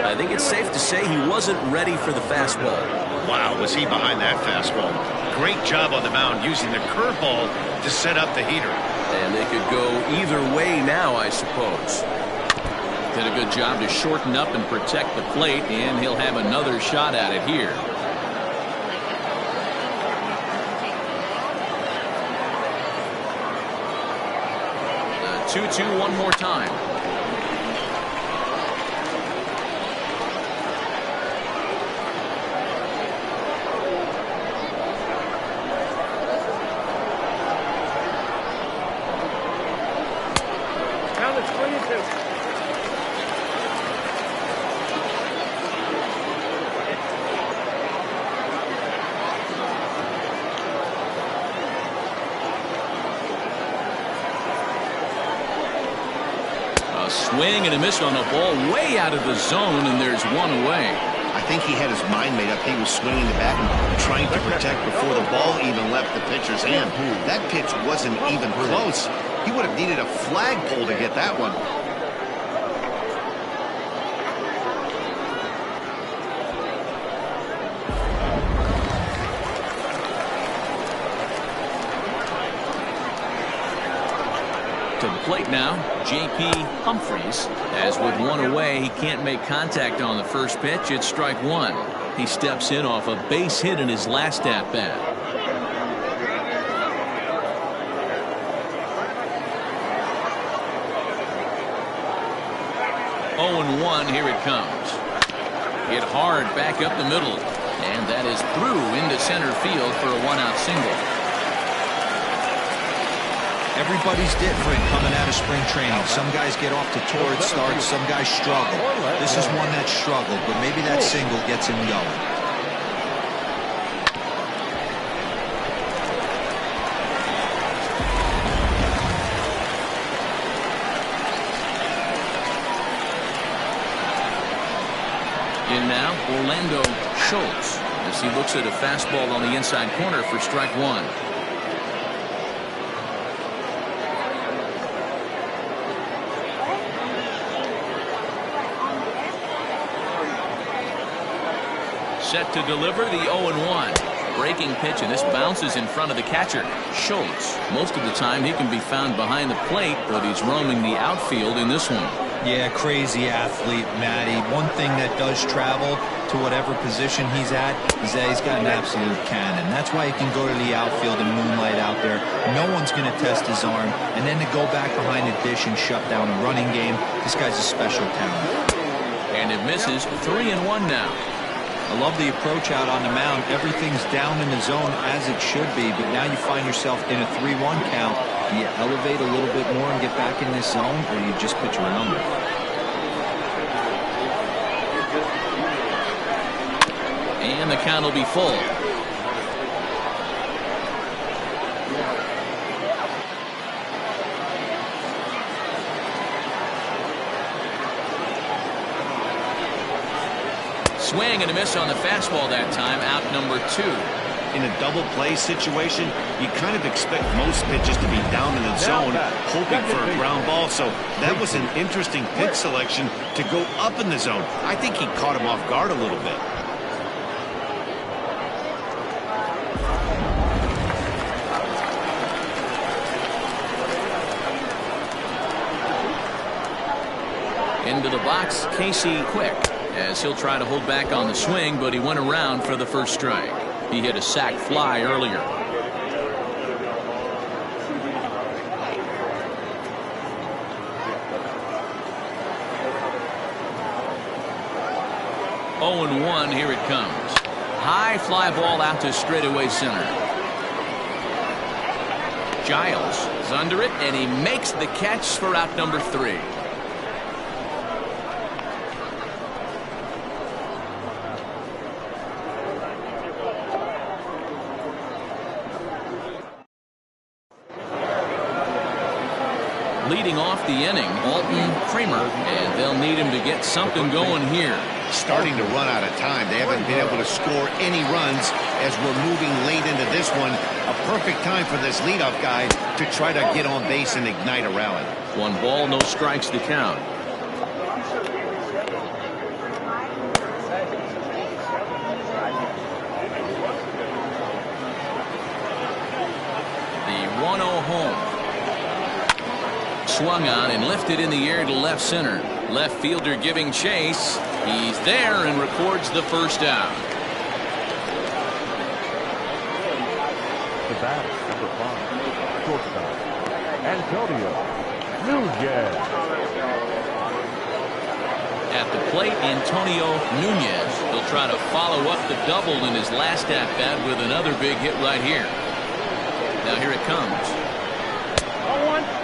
I think it's safe to say he wasn't ready for the fastball. Wow, was he behind that fastball. Great job on the mound using the curveball to set up the heater. And they could go either way now, I suppose. Did a good job to shorten up and protect the plate, and he'll have another shot at it here. The 2-2 one more time. Count is 3-2. Swing and a miss on a ball way out of the zone, and there's one away. I think he had his mind made up. He was swinging the bat and trying to protect before the ball even left the pitcher's hand. That pitch wasn't even close. He would have needed a flagpole to get that one. To the plate now, J.P. Humphries. As with one away, he can't make contact on the first pitch. It's strike 1. He steps in off a base hit in his last at bat. 0-1. Here it comes. Hit hard back up the middle. And that is through into center field for a one-out single. Everybody's different coming out of spring training. Some guys get off to torrid starts. Some guys struggle. This is one that struggled, but maybe that single gets him going. In now, Orlando Schultz, as he looks at a fastball on the inside corner for strike one. Set to deliver the 0-1. Breaking pitch, and this bounces in front of the catcher. Schultz, most of the time he can be found behind the plate, but he's roaming the outfield in this one. Yeah, crazy athlete, Matty. One thing that does travel to whatever position he's at is that he's got an absolute cannon. That's why he can go to the outfield and moonlight out there. No one's going to test his arm. And then to go back behind the dish and shut down a running game, this guy's a special talent. And it misses. 3-1 now. I love the approach out on the mound. Everything's down in the zone as it should be, but now you find yourself in a 3-1 count. Do you elevate a little bit more and get back in this zone, or you just pitch around it? And the count will be full. Swing and a miss on the fastball that time. Out number 2. In a double play situation, you kind of expect most pitches to be down in the zone, hoping for a ground ball. So that was an interesting pitch selection to go up in the zone. I think he caught him off guard a little bit. Into the box, Casey Quick, as he'll try to hold back on the swing, but he went around for the first strike. He hit a sac fly earlier. Oh, and 1. Here it comes. High fly ball out to straightaway center. Giles is under it, and he makes the catch for out number 3. Leading off the inning, Alton Kramer, and they'll need him to get something going here. Starting to run out of time. They haven't been able to score any runs as we're moving late into this one. A perfect time for this leadoff guy to try to get on base and ignite a rally. 1 ball, no strikes to count. The 1-0 home. Swung on and lifted in the air to left center. Left fielder giving chase. He's there and records the first out. The batter, number 5, shortstop, Antonio Nunez. At the plate, Antonio Nunez. He'll try to follow up the double in his last at-bat with another big hit right here. Now here it comes. 0-1.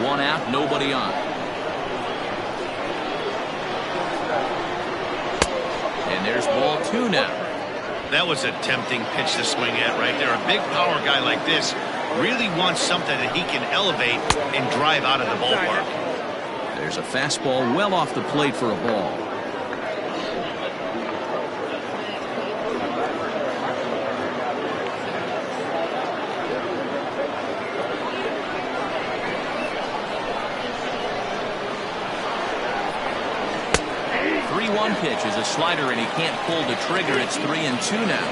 One out, nobody on. And there's ball 2 now. That was a tempting pitch to swing at right there. A big power guy like this really wants something that he can elevate and drive out of the ballpark. There's a fastball well off the plate for a ball. Pitch is a slider, and he can't pull the trigger. It's 3-2 now.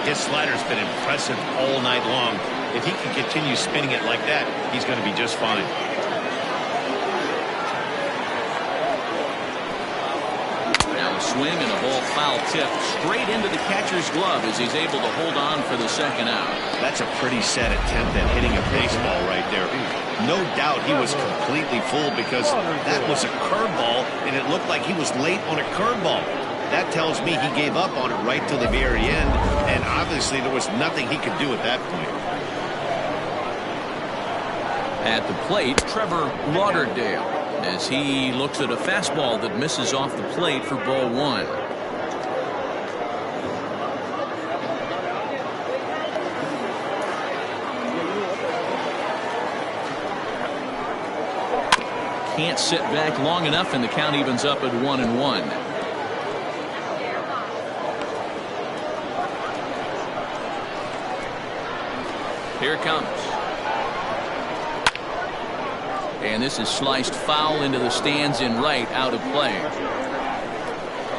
His slider's been impressive all night long. If he can continue spinning it like that, he's going to be just fine. swing and a ball foul tip straight into the catcher's glove as he's able to hold on for the second out. That's a pretty sad attempt at hitting a baseball right there. No doubt he was completely fooled because that was a curveball and it looked like he was late on a curveball. That tells me he gave up on it right till the very end, and obviously there was nothing he could do at that point. At the plate, Trevor Lauderdale, as he looks at a fastball that misses off the plate for ball one. Can't sit back long enough, and the count evens up at 1-1. Here it comes. And this is sliced foul into the stands in right, out of play.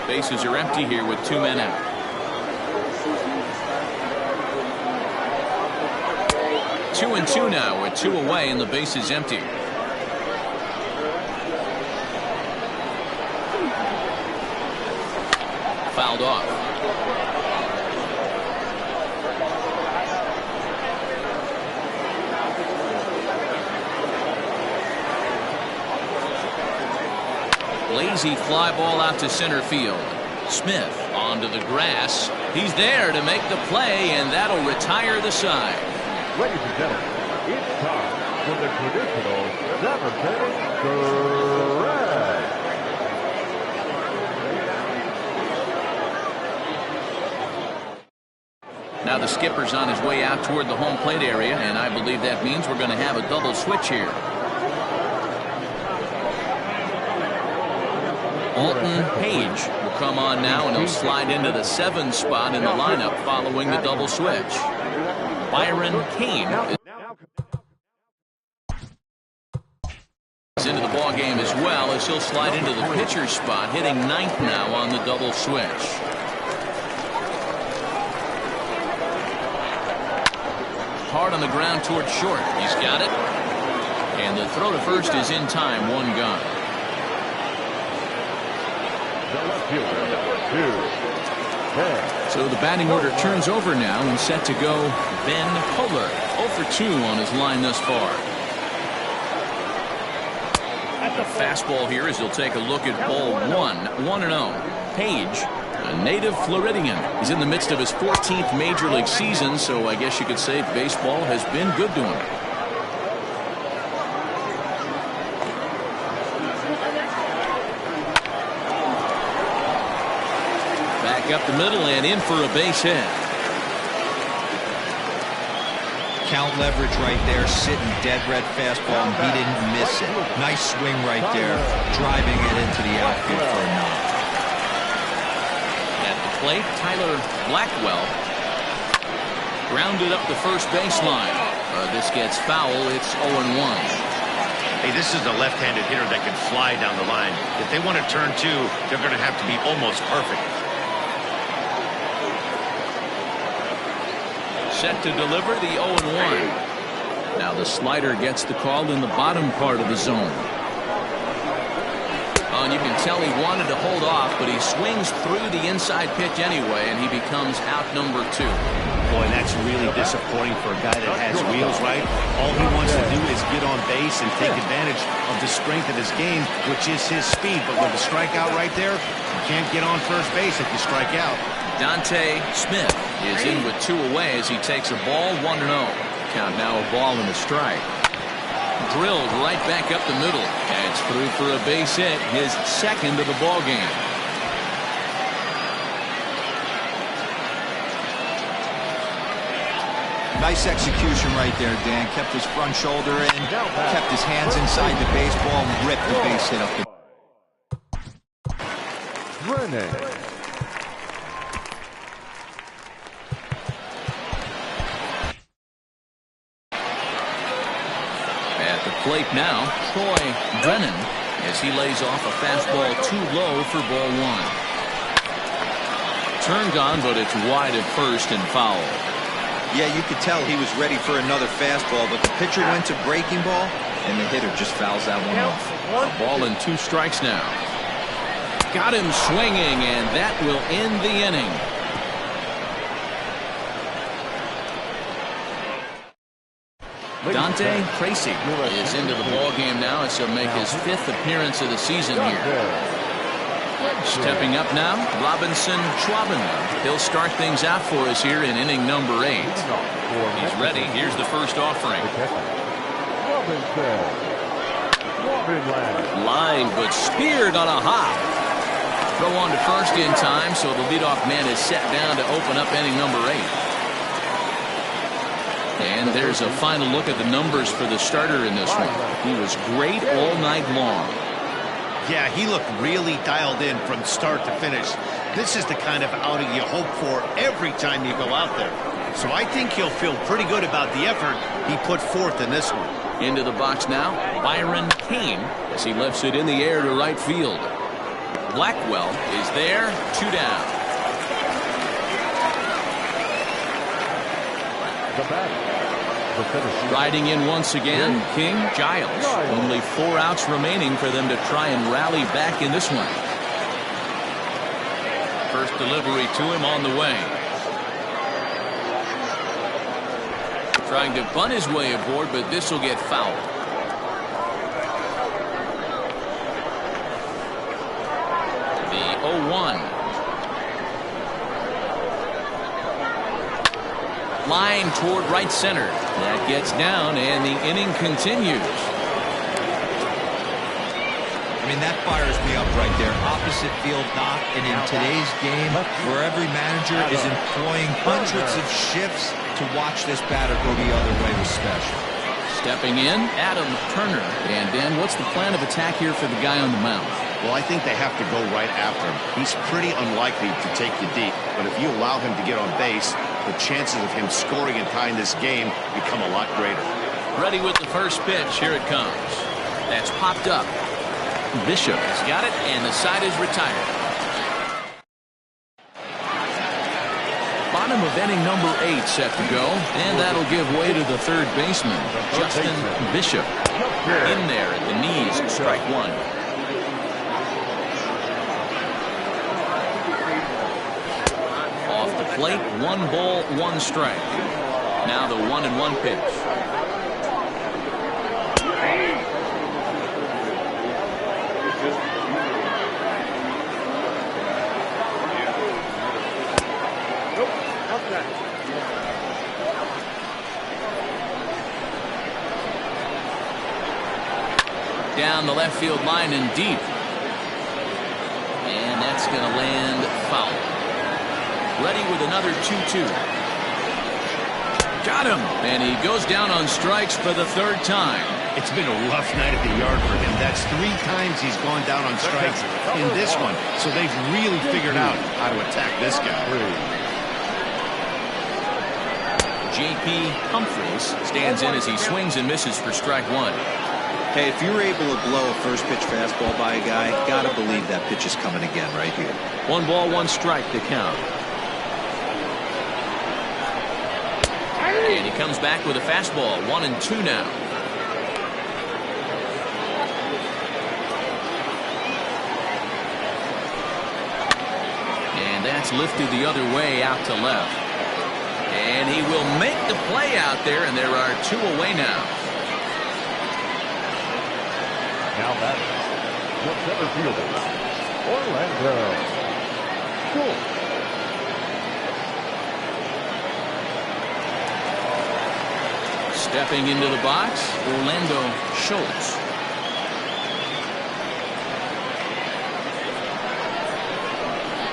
Bases are empty here with 2 men out. Two and two now with 2 away and the base is empty. Fouled off. Lazy fly ball out to center field. Smith onto the grass. He's there to make the play, and that'll retire the side. Ladies and gentlemen, it's time for the traditional 7th stretch. Now the skipper's on his way out toward the home plate area, and I believe that means we're going to have a double switch here. Alton Page will come on now, and he'll slide into the 7 spot in the lineup following the double switch. Byron Kane is into the ball game as well, as he'll slide into the pitcher's spot, hitting 9th now on the double switch. Hard on the ground towards short. He's got it. And the throw to first is in time. 1 gone. So the batting order turns over now, and set to go Ben Kohler. 0 for 2 on his line thus far. A fastball here as he'll take a look at ball 1. 1-0. Page, a native Floridian. He's in the midst of his 14th major league season, so I guess you could say baseball has been good to him. Up the middle and in for a base hit. Count leverage right there, sitting dead red fastball, and he didn't miss it. Nice swing right there, driving it into the outfield for a knock. At the plate, Tyler Blackwell grounded up the first baseline. This gets foul. It's 0-1. Hey, this is a left-handed hitter that can fly down the line. If they want to turn 2, they're going to have to be almost perfect. Set to deliver the 0-1. Now the slider gets the call in the bottom part of the zone. Oh, and you can tell he wanted to hold off, but he swings through the inside pitch anyway, and he becomes out number 2. Boy, that's really disappointing for a guy that has wheels, right? All he wants to do is get on base and take advantage of the strength of his game, which is his speed. But with a strikeout right there, you can't get on first base if you strike out. Dante Smith is in with 2 away as he takes a ball. 1-0. Count now a ball and a strike. Drilled right back up the middle. And it's through for a base hit, his 2nd of the ball game. Nice execution right there, Dan. Kept his front shoulder in, kept his hands inside the baseball, and ripped the base hit up the... At the plate now, Troy Brennan, as he lays off a fastball too low for ball 1. Turned on, but it's wide at first and foul. Yeah, you could tell he was ready for another fastball, but the pitcher went to breaking ball, and the hitter just fouls that one off. A ball and 2 strikes now. Got him swinging, and that will end the inning. Dante Tracy is into the ball game now as he'll make his 5th appearance of the season here. Stepping up now, Robinson Schwaben. He'll start things out for us here in inning number 8. He's ready. Here's the first offering. Line, but speared on a hop. Throw on to first in time, so the leadoff man is set down to open up inning number 8. And there's a final look at the numbers for the starter in this one. He was great all night long. Yeah, he looked really dialed in from start to finish. This is the kind of outing you hope for every time you go out there. So I think he'll feel pretty good about the effort he put forth in this one. Into the box now, Byron Kane, as he lifts it in the air to right field. Blackwell is there, 2 down. Riding in once again, King Giles. Only 4 outs remaining for them to try and rally back in this one. First delivery to him on the way. Trying to bunt his way aboard, but this will get fouled. The 0-1. Line toward right center. That gets down, and the inning continues. I mean, that fires me up right there. Opposite field knock, and in today's game, where every manager is employing hundreds of shifts to watch this batter go the other way was special. Stepping in, Adam Turner. And Dan, what's the plan of attack here for the guy on the mound? Well, I think they have to go right after him. He's pretty unlikely to take you deep, but if you allow him to get on base, the chances of him scoring and tying this game become a lot greater. Ready with the first pitch. Here it comes. That's popped up. Bishop has got it, and the side is retired. Bottom of inning number 8 set to go, and that'll give way to the third baseman, Justin Bishop. In there at the knees, strike 1. Off the plate, 1 ball, 1 strike. Now the 1-1 pitch. Down the left field line and deep. And that's going to land foul. Ready with another 2-2. Got him. And he goes down on strikes for the 3rd time. It's been a rough night at the yard for him. That's 3 times he's gone down on strikes in this one. So they've really figured out how to attack this guy. J.P. Humphries stands in as he swings and misses for strike 1. Hey, if you're able to blow a first pitch fastball by a guy, gotta believe that pitch is coming again right here. 1 ball, 1 strike to count. And he comes back with a fastball. 1-2 now. And that's lifted the other way out to left. And he will make the play out there, and there are 2 away now. Now batting, the center fielder, Orlando Schultz. Stepping into the box, Orlando Schultz.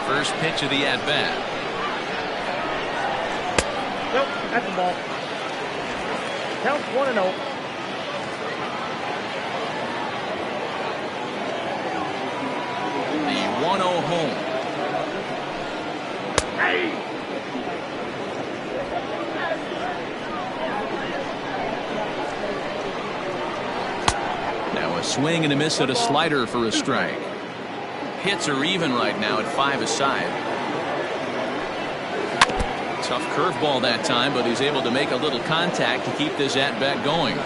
First pitch of the at-bat. Nope, that's the ball. Counts 1-0. The 1-0 home. Now a swing and a miss at a slider for a strike. Hits are even right now at 5 aside. Tough curveball that time, but he's able to make a little contact to keep this at-bat going.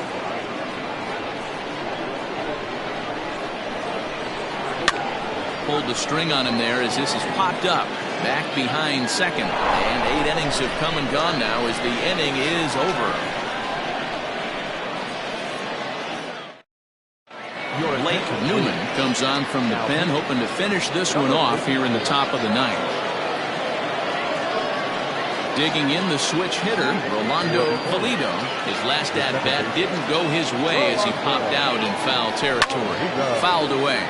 pulled the string on him there as this is popped up. Back behind second. And 8 innings have come and gone now as the inning is over. Blake Newman comes on from the pen, hoping to finish this one off here in the top of the ninth. Digging in the switch hitter, Rolando Pulido. His last at-bat didn't go his way as he popped out in foul territory. Fouled away.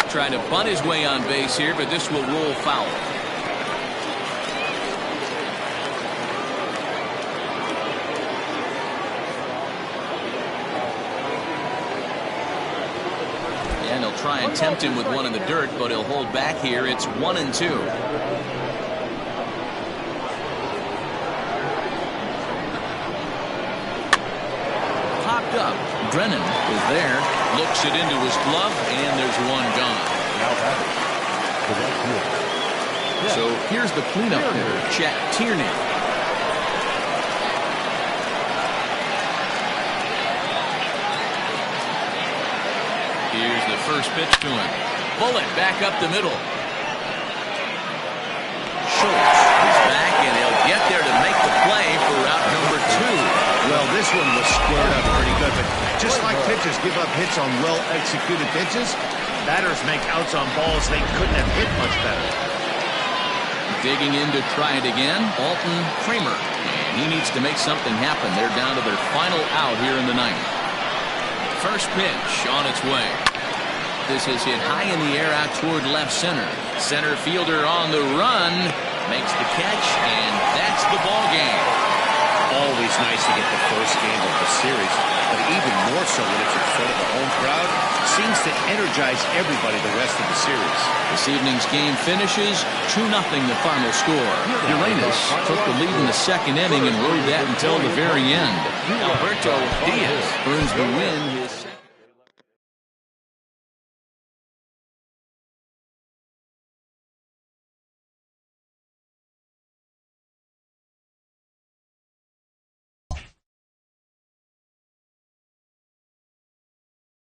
Trying to bunt his way on base here, but this will roll foul. And he'll try and tempt him with one in the dirt, but he'll hold back here. It's 1-2. Popped up. Drennan is there, looks it into his glove, and there's one gone. So here's the cleanup hitter, Chet Tierney. Here's the first pitch to him. Bullet back up the middle. Schultz is back, and he'll get there to make the play for out number 2. Well, this one was squared up pretty good, but just like pitchers give up hits on well-executed pitches, batters make outs on balls they couldn't have hit much better. Digging in to try it again, Alton Kramer. And he needs to make something happen. They're down to their final out here in the ninth. First pitch on its way. This is hit high in the air out toward left center. Center fielder on the run. Makes the catch, and that's the ball game. Always nice to get the first game of the series, but even more so when it's in front of the home crowd. Seems to energize everybody the rest of the series. This evening's game finishes 2-0 the final score. Uranus took the lead in the second inning and rode that until the very end. Alberto Diaz earns the win. His